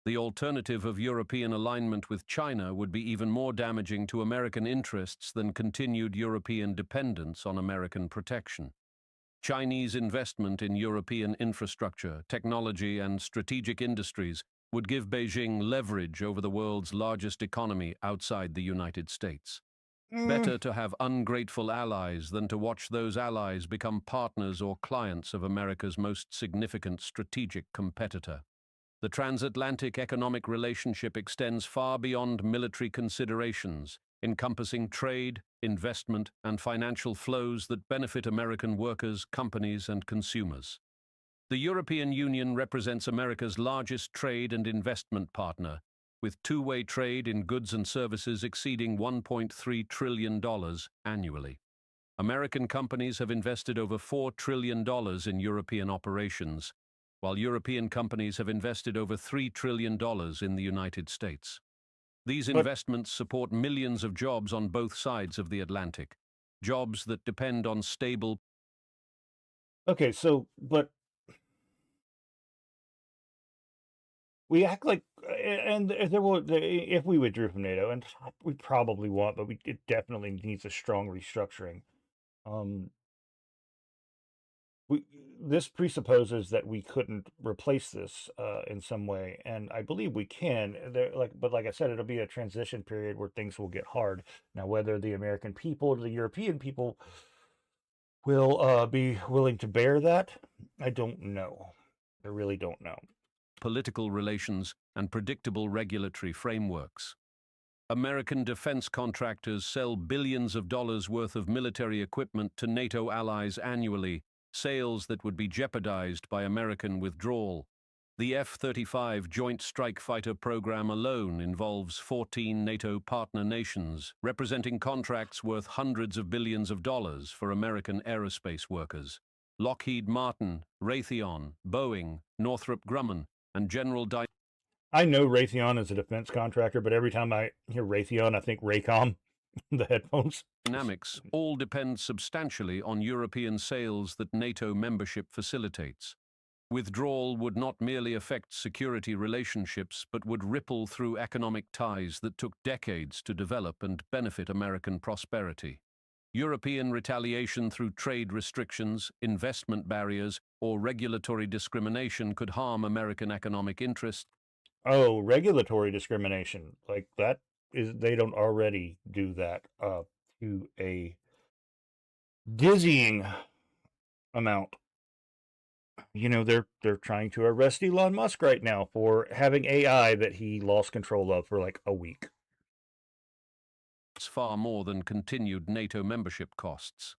S13: The alternative of European alignment with China would be even more damaging to American interests than continued European dependence on American protection. Chinese investment in European infrastructure, technology, and strategic industries would give Beijing leverage over the world's largest economy outside the United States. Better to have ungrateful allies than to watch those allies become partners or clients of America's most significant strategic competitor. The transatlantic economic relationship extends far beyond military considerations, encompassing trade, investment, and financial flows that benefit American workers, companies, and consumers. The European Union represents America's largest trade and investment partner, with two-way trade in goods and services exceeding $1.3 trillion annually. American companies have invested over $4 trillion in European operations, while European companies have invested over $3 trillion in the United States. These investments support millions of jobs on both sides of the Atlantic, jobs that depend on stable...
S1: Okay, so, but we act like, and there will, if we withdrew from NATO, and we probably won't, but it definitely needs a strong restructuring. This presupposes that we couldn't replace this in some way, and I believe we can. But like I said, it'll be a transition period where things will get hard. Now, whether the American people or the European people will be willing to bear that, I don't know. I really don't know.
S13: Political relations and predictable regulatory frameworks. American defense contractors sell billions of dollars worth of military equipment to NATO allies annually, sales that would be jeopardized by American withdrawal. The F-35 Joint Strike Fighter program alone involves 14 NATO partner nations, representing contracts worth hundreds of billions of dollars for American aerospace workers. Lockheed Martin, Raytheon, Boeing, Northrop Grumman, and General
S1: I know Raytheon is a defense contractor, but every time I hear Raytheon, I think Raycom, the headphones.
S13: Dynamics all depend substantially on European sales that NATO membership facilitates. Withdrawal would not merely affect security relationships, but would ripple through economic ties that took decades to develop and benefit American prosperity. European retaliation through trade restrictions, investment barriers, or regulatory discrimination could harm American economic interests.
S1: Oh, regulatory discrimination. Like that is, they don't already do that to a dizzying amount. they're trying to arrest Elon Musk right now for having AI that he lost control of for like a week.
S13: It's far more than continued NATO membership costs.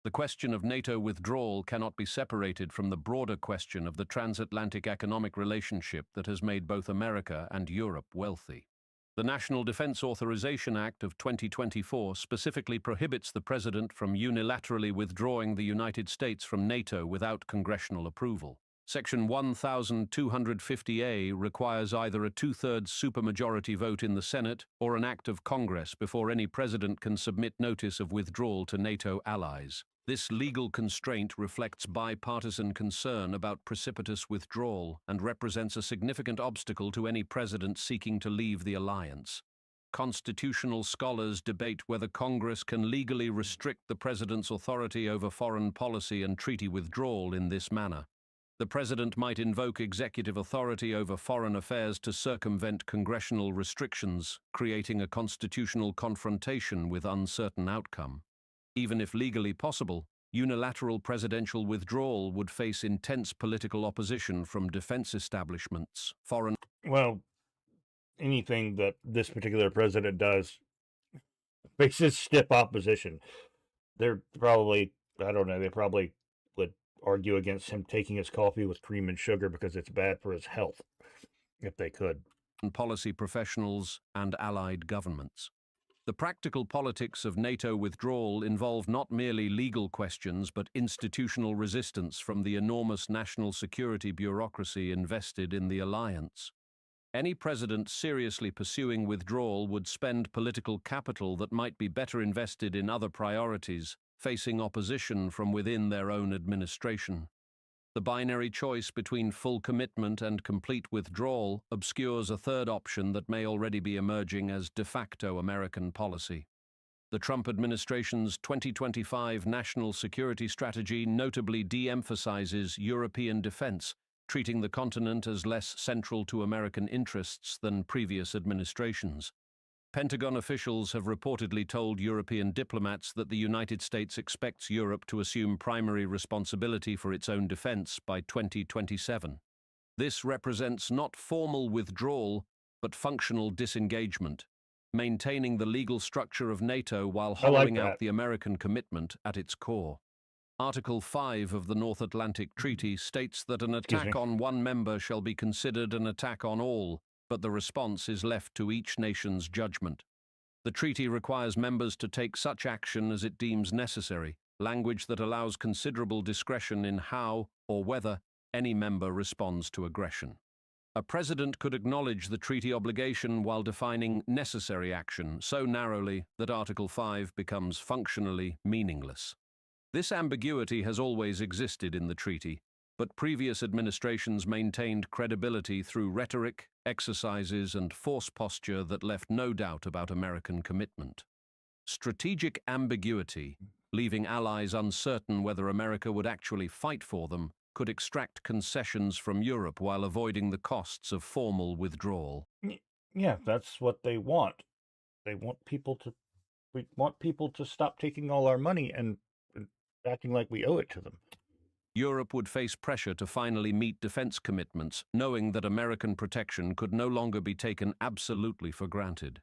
S13: The question of NATO withdrawal cannot be separated from the broader question of the transatlantic economic relationship that has made both America and Europe wealthy. The National Defense Authorization Act of 2024 specifically prohibits the President from unilaterally withdrawing the United States from NATO without congressional approval. Section 1250A requires either a two-thirds supermajority vote in the Senate or an act of Congress before any president can submit notice of withdrawal to NATO allies. This legal constraint reflects bipartisan concern about precipitous withdrawal and represents a significant obstacle to any president seeking to leave the alliance. Constitutional scholars debate whether Congress can legally restrict the president's authority over foreign policy and treaty withdrawal in this manner. The president might invoke executive authority over foreign affairs to circumvent congressional restrictions, creating a constitutional confrontation with uncertain outcome. Even if legally possible, unilateral presidential withdrawal would face intense political opposition from defense establishments,
S1: Well, anything that this particular president does faces stiff opposition. They're probably, I don't know, they probably would argue against him taking his coffee with cream and sugar because it's bad for his health, if they could.
S13: Policy professionals and allied governments. The practical politics of NATO withdrawal involve not merely legal questions but institutional resistance from the enormous national security bureaucracy invested in the alliance. Any president seriously pursuing withdrawal would spend political capital that might be better invested in other priorities, facing opposition from within their own administration. The binary choice between full commitment and complete withdrawal obscures a third option that may already be emerging as de facto American policy. The Trump administration's 2025 national security strategy notably de-emphasizes European defense, treating the continent as less central to American interests than previous administrations. Pentagon officials have reportedly told European diplomats that the United States expects Europe to assume primary responsibility for its own defense by 2027. This represents not formal withdrawal, but functional disengagement, maintaining the legal structure of NATO while hollowing out the American commitment at its core. Article 5 of the North Atlantic Treaty states that an attack on one member shall be considered an attack on all, but the response is left to each nation's judgment. The treaty requires members to take such action as it deems necessary, language that allows considerable discretion in how or whether any member responds to aggression. A president could acknowledge the treaty obligation while defining necessary action so narrowly that Article 5 becomes functionally meaningless. This ambiguity has always existed in the treaty, but previous administrations maintained credibility through rhetoric, exercises, and force posture that left no doubt about American commitment. Strategic ambiguity, leaving allies uncertain whether America would actually fight for them, could extract concessions from Europe while avoiding the costs of formal withdrawal.
S1: Yeah, that's what they want. We want people to stop taking all our money and acting like we owe it to them.
S13: Europe would face pressure to finally meet defense commitments, knowing that American protection could no longer be taken absolutely for granted.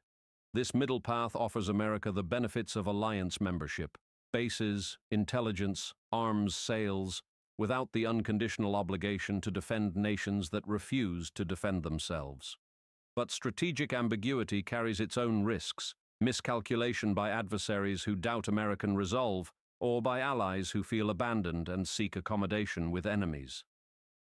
S13: This middle path offers America the benefits of alliance membership, bases, intelligence, arms sales, without the unconditional obligation to defend nations that refuse to defend themselves. But strategic ambiguity carries its own risks, miscalculation by adversaries who doubt American resolve, or by allies who feel abandoned and seek accommodation with enemies.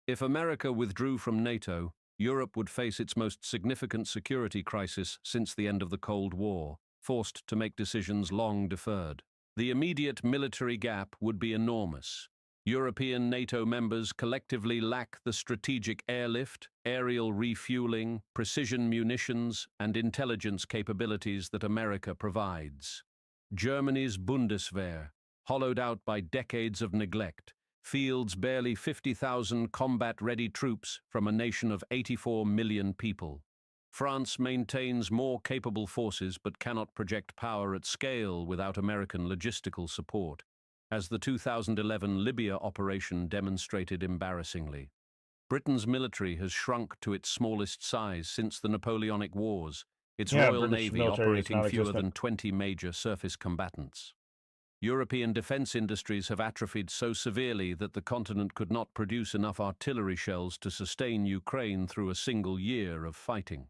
S13: If America withdrew from NATO, Europe would face its most significant security crisis since the end of the Cold War, forced to make decisions long deferred. The immediate military gap would be enormous. European NATO members collectively lack the strategic airlift, aerial refueling, precision munitions, and intelligence capabilities that America provides. Germany's Bundeswehr, hollowed out by decades of neglect, fields barely 50,000 combat-ready troops from a nation of 84 million people. France maintains more capable forces but cannot project power at scale without American logistical support. as the 2011 Libya operation demonstrated embarrassingly. Britain's military has shrunk to its smallest size since the Napoleonic Wars, its Royal
S1: British
S13: Navy
S1: military is
S13: operating fewer
S1: non-existent.
S13: than 20 major surface combatants. European defense industries have atrophied so severely that the continent could not produce enough artillery shells to sustain Ukraine through a single year of fighting.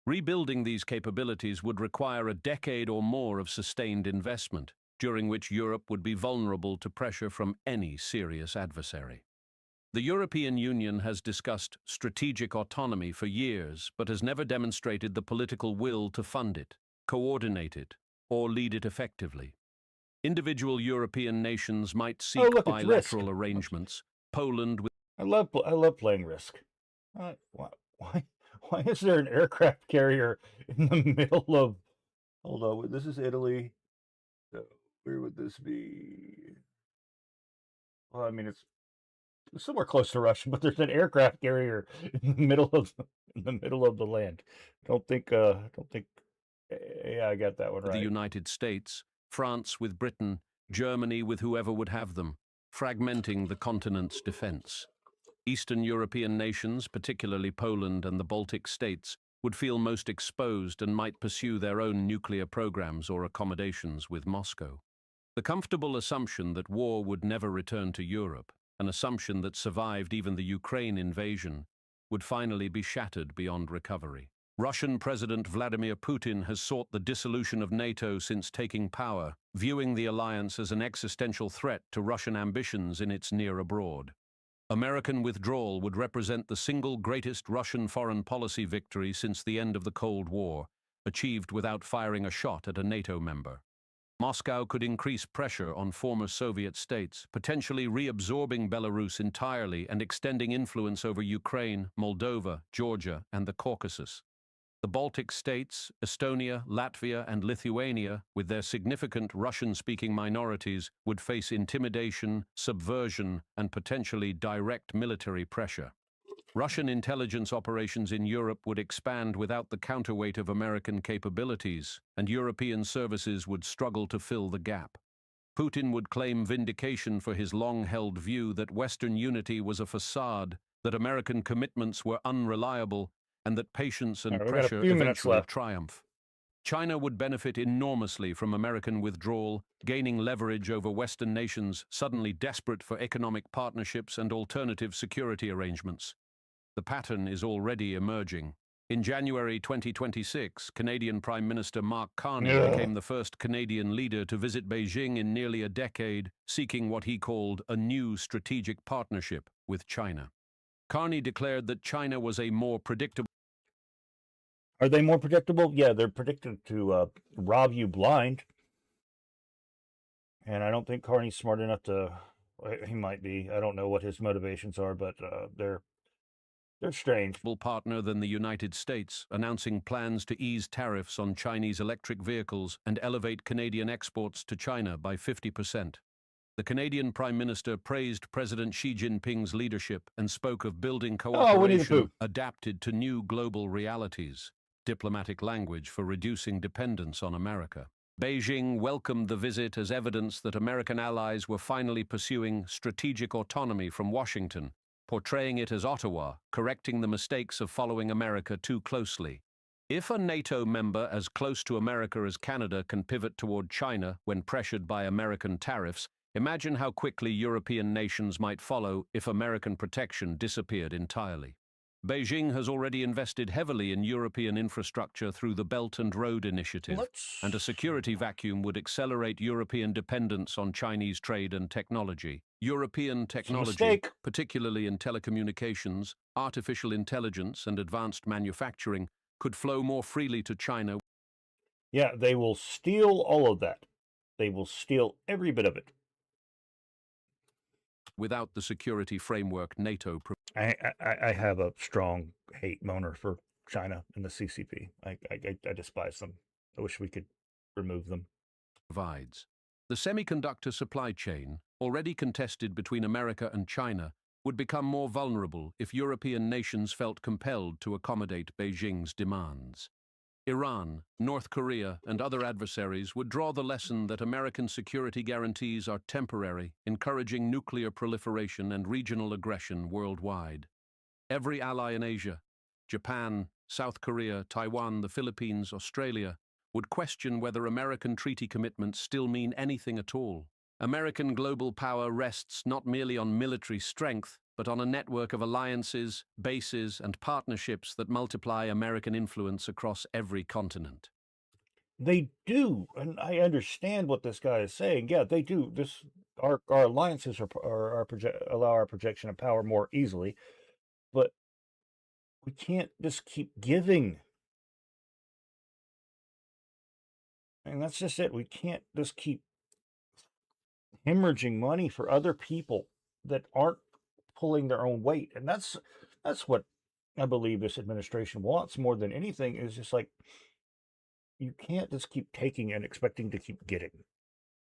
S13: Rebuilding these capabilities would require a decade or more of sustained investment, during which Europe would be vulnerable to pressure from any serious adversary. The European Union has discussed strategic autonomy for years, but has never demonstrated the political will to fund it, coordinate it, or lead it effectively. Individual European nations might seek bilateral arrangements. Poland with...
S1: I love playing Risk. Why is there an aircraft carrier in the middle of... Hold on, this is Italy. So where would this be? Well, I mean, it's somewhere close to Russia, but there's an aircraft carrier in the middle of the land. Don't think. Yeah, I got that one right.
S13: The United States, France with Britain, Germany with whoever would have them, fragmenting the continent's defense. Eastern European nations, particularly Poland and the Baltic states, would feel most exposed and might pursue their own nuclear programs or accommodations with Moscow. The comfortable assumption that war would never return to Europe, an assumption that survived even the Ukraine invasion, would finally be shattered beyond recovery. Russian President Vladimir Putin has sought the dissolution of NATO since taking power, viewing the alliance as an existential threat to Russian ambitions in its near abroad. American withdrawal would represent the single greatest Russian foreign policy victory since the end of the Cold War, achieved without firing a shot at a NATO member. Moscow could increase pressure on former Soviet states, potentially reabsorbing Belarus entirely and extending influence over Ukraine, Moldova, Georgia, and the Caucasus. The Baltic states, Estonia, Latvia, and Lithuania, with their significant Russian-speaking minorities, would face intimidation, subversion, and potentially direct military pressure. Russian intelligence operations in Europe would expand without the counterweight of American capabilities, and European services would struggle to fill the gap. Putin would claim vindication for his long-held view that Western unity was a facade, that American commitments were unreliable, and that patience and pressure eventually triumph. China would benefit enormously from American withdrawal, gaining leverage over Western nations suddenly desperate for economic partnerships and alternative security arrangements. The pattern is already emerging. In January 2026, Canadian Prime Minister Mark Carney became the first Canadian leader to visit Beijing in nearly a decade, seeking what he called a new strategic partnership with China. Carney declared that China was a more predictable...
S1: Are they more predictable? Yeah, they're predicted to rob you blind. And I don't think Carney's smart enough to... He might be. I don't know what his motivations are, but they're strange.
S13: ...partner than the United States, announcing plans to ease tariffs on Chinese electric vehicles and elevate Canadian exports to China by 50%. The Canadian Prime Minister praised President Xi Jinping's leadership and spoke of building cooperation adapted to new global realities, diplomatic language for reducing dependence on America. Beijing welcomed the visit as evidence that American allies were finally pursuing strategic autonomy from Washington, portraying it as Ottawa, correcting the mistakes of following America too closely. If a NATO member as close to America as Canada can pivot toward China when pressured by American tariffs, imagine how quickly European nations might follow if American protection disappeared entirely. Beijing has already invested heavily in European infrastructure through the Belt and Road Initiative, and a security vacuum would accelerate European dependence on Chinese trade and technology. European technology, particularly in telecommunications, artificial intelligence, and advanced manufacturing, could flow more freely to China.
S1: Yeah, they will steal all of that. They will steal every bit of it.
S13: Without the security framework NATO
S1: I have a strong hate moaner for China and the CCP. I despise them. I wish we could remove them.
S13: Provides. The semiconductor supply chain, already contested between America and China, would become more vulnerable if European nations felt compelled to accommodate Beijing's demands. Iran, North Korea, and other adversaries would draw the lesson that American security guarantees are temporary, encouraging nuclear proliferation and regional aggression worldwide. Every ally in Asia, Japan, South Korea, Taiwan, the Philippines, Australia, would question whether American treaty commitments still mean anything at all. American global power rests not merely on military strength, but on a network of alliances, bases, and partnerships that multiply American influence across every continent.
S1: They do, and I understand what this guy is saying. Yeah, they do. Our alliances allow our projection of power more easily, but we can't just keep giving. And that's just it. We can't just keep hemorrhaging money for other people that aren't pulling their own weight. And that's what I believe this administration wants more than anything, is just like, you can't just keep taking and expecting to keep getting.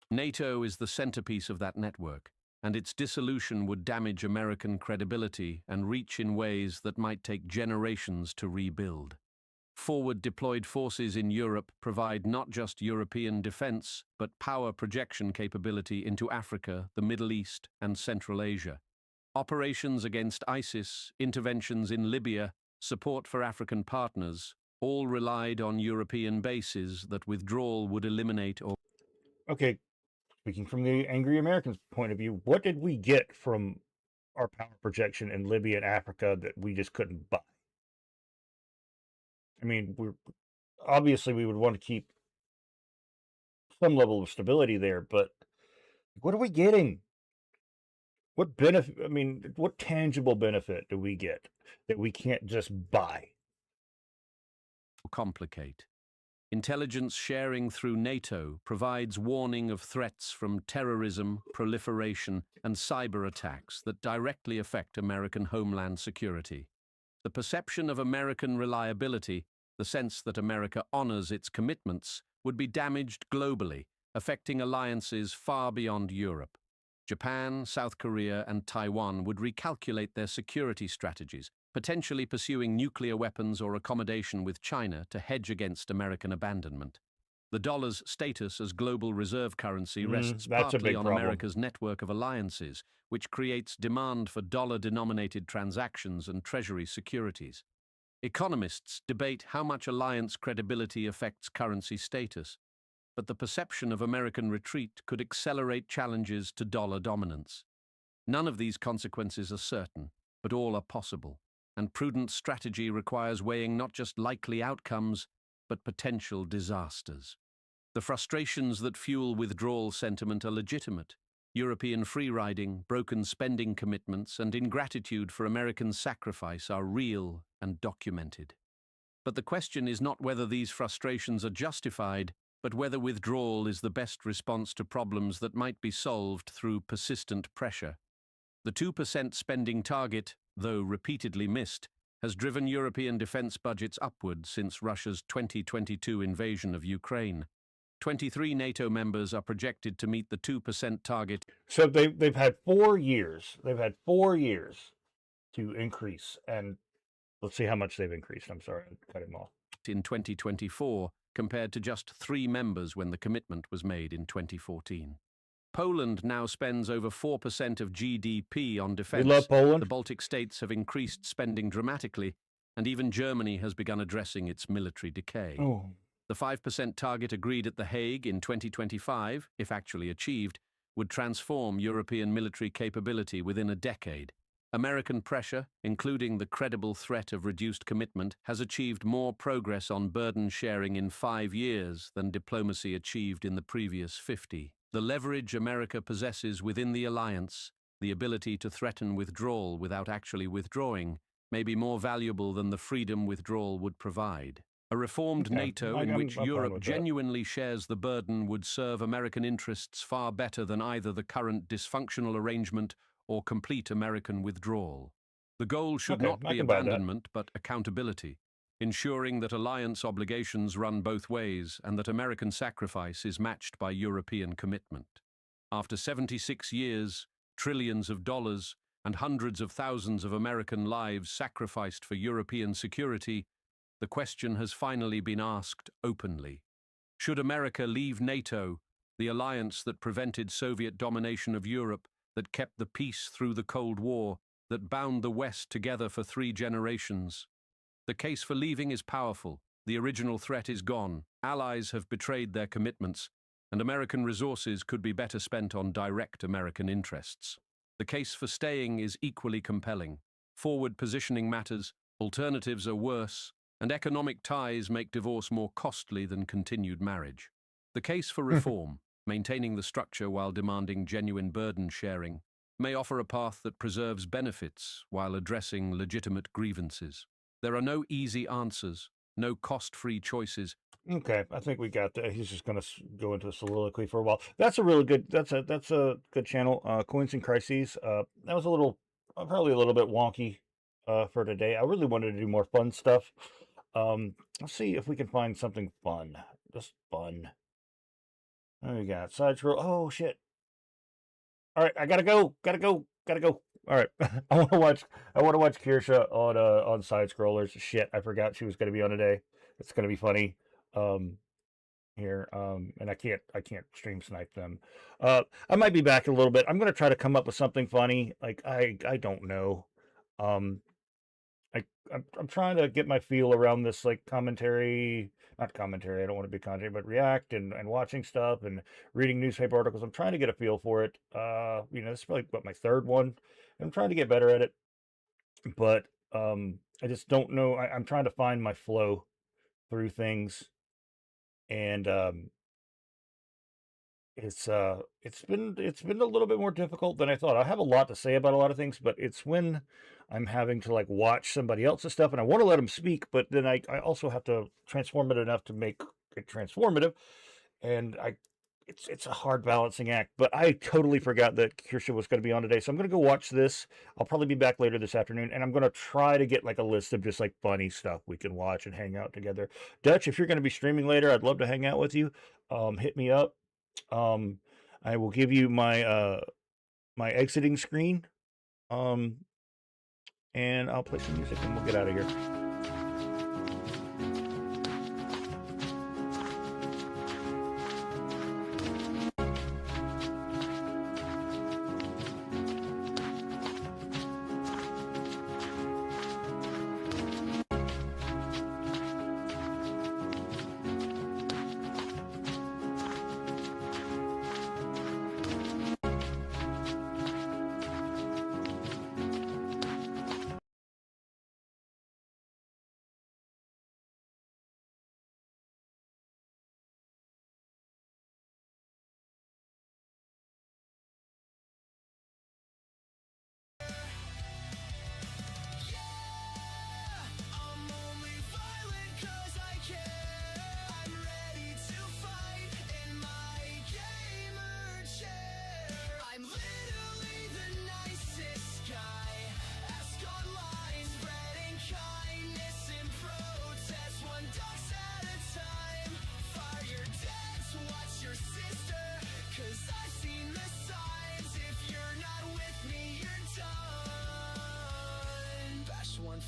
S13: NATO is the centerpiece of that network, and its dissolution would damage American credibility and reach in ways that might take generations to rebuild. Forward deployed forces in Europe provide not just European defense, but power projection capability into Africa, the Middle East, and Central Asia. Operations against ISIS, interventions in Libya, support for African partners, all relied on European bases that withdrawal would eliminate or...
S1: Okay, speaking from the angry Americans' point of view, what did we get from our power projection in Libya and Africa that we just couldn't buy? I mean, obviously we would want to keep some level of stability there, but what are we getting? What benefit? I mean, what tangible benefit do we get that we can't just buy?
S13: Complicate. Intelligence sharing through NATO provides warning of threats from terrorism, proliferation, and cyber attacks that directly affect American homeland security. The perception of American reliability, the sense that America honors its commitments, would be damaged globally, affecting alliances far beyond Europe. Japan, South Korea, and Taiwan would recalculate their security strategies, potentially pursuing nuclear weapons or accommodation with China to hedge against American abandonment. The dollar's status as global reserve currency rests partly on America's network of alliances, which creates demand for dollar-denominated transactions and treasury securities. Economists debate how much alliance credibility affects currency status, but the perception of American retreat could accelerate challenges to dollar dominance. None of these consequences are certain, but all are possible, and prudent strategy requires weighing not just likely outcomes, but potential disasters. The frustrations that fuel withdrawal sentiment are legitimate. European free-riding, broken spending commitments, and ingratitude for American sacrifice are real and documented. But the question is not whether these frustrations are justified, but whether withdrawal is the best response to problems that might be solved through persistent pressure. The 2% spending target, though repeatedly missed, has driven European defense budgets upward since Russia's 2022 invasion of Ukraine. 23 NATO members are projected to meet the 2% target.
S1: So they've had 4 years. They've had 4 years to increase, and let's see how much they've increased. I'm sorry, I cut him off.
S13: In 2024, compared to just 3 members when the commitment was made in 2014. Poland now spends over 4% of GDP on defense.
S1: We love Poland.
S13: The Baltic states have increased spending dramatically, and even Germany has begun addressing its military decay.
S1: Oh.
S13: The 5% target agreed at The Hague in 2025, if actually achieved, would transform European military capability within a decade. American pressure, including the credible threat of reduced commitment, has achieved more progress on burden sharing in 5 years than diplomacy achieved in the previous 50. The leverage America possesses within the alliance, the ability to threaten withdrawal without actually withdrawing, may be more valuable than the freedom withdrawal would provide. A reformed NATO in which Europe genuinely shares the burden would serve American interests far better than either the current dysfunctional arrangement or complete American withdrawal. The goal should not be abandonment, but accountability, ensuring that alliance obligations run both ways and that American sacrifice is matched by European commitment. After 76 years, trillions of dollars, and hundreds of thousands of American lives sacrificed for European security, the question has finally been asked openly. Should America leave NATO, the alliance that prevented Soviet domination of Europe, that kept the peace through the Cold War, that bound the West together for 3 generations? The case for leaving is powerful. The original threat is gone. Allies have betrayed their commitments, and American resources could be better spent on direct American interests. The case for staying is equally compelling. Forward positioning matters, alternatives are worse, and economic ties make divorce more costly than continued marriage. The case for reform, maintaining the structure while demanding genuine burden sharing, may offer a path that preserves benefits while addressing legitimate grievances. There are no easy answers, no cost-free choices.
S1: Okay, I think we got that. He's just going to go into a soliloquy for a while. That's a really good. That's a good channel. Coins and Crises. That was a little, probably a little bit wonky for today. I really wanted to do more fun stuff. Let's see if we can find something fun. Just fun. What do we got? Side scroll. Oh shit! All right, I gotta go. All right, I want to watch Kirsha on side scrollers. Shit, I forgot she was gonna be on today. It's gonna be funny. Here, and I can't stream snipe them. I might be back in a little bit. I'm gonna try to come up with something funny. Like I don't know. I'm trying to get my feel around this, like, commentary, not commentary, I don't want to be commentary, but react and watching stuff and reading newspaper articles. I'm trying to get a feel for it. This is probably my 3rd one. I'm trying to get better at it, but I just don't know. I'm trying to find my flow through things, and it's been a little bit more difficult than I thought. I have a lot to say about a lot of things, but it's when I'm having to, like, watch somebody else's stuff, and I want to let them speak, but then I also have to transform it enough to make it transformative, and it's a hard balancing act. But I totally forgot that Kirsha was going to be on today, so I'm going to go watch this. I'll probably be back later this afternoon, and I'm going to try to get, like, a list of just, like, funny stuff we can watch and hang out together. Dutch, if you're going to be streaming later, I'd love to hang out with you. Hit me up. I will give you my my exiting screen. And I'll play some music and we'll get out of here.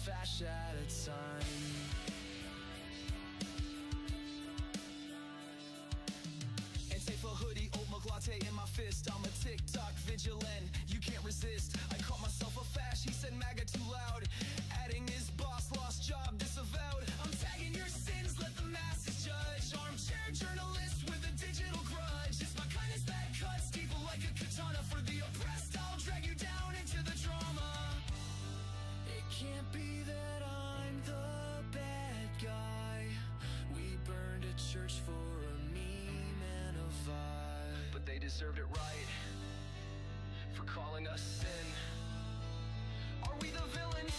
S15: Flash at a time. Antifa hoodie, oat milk latte in my fist. I'm a TikTok vigilant, you can't resist. I call myself a fash, he said MAGA too loud. Adding his boss, lost job, disavowed. I'm tagging your sins, let the masses judge. Armchair journalist with a digital grudge. It's my kindness that cuts deep like a katana. For the oppressed, I'll drag you down into the drama. It can't be that I'm the bad guy. We burned a church for a meme and a vibe. But they deserved it right for calling us sin. Are we the villains?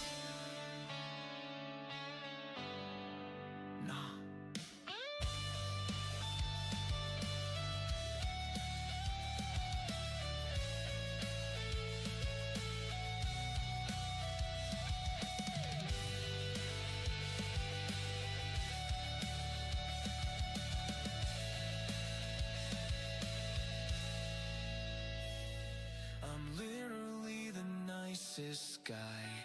S15: Nah. I'm literally the nicest guy.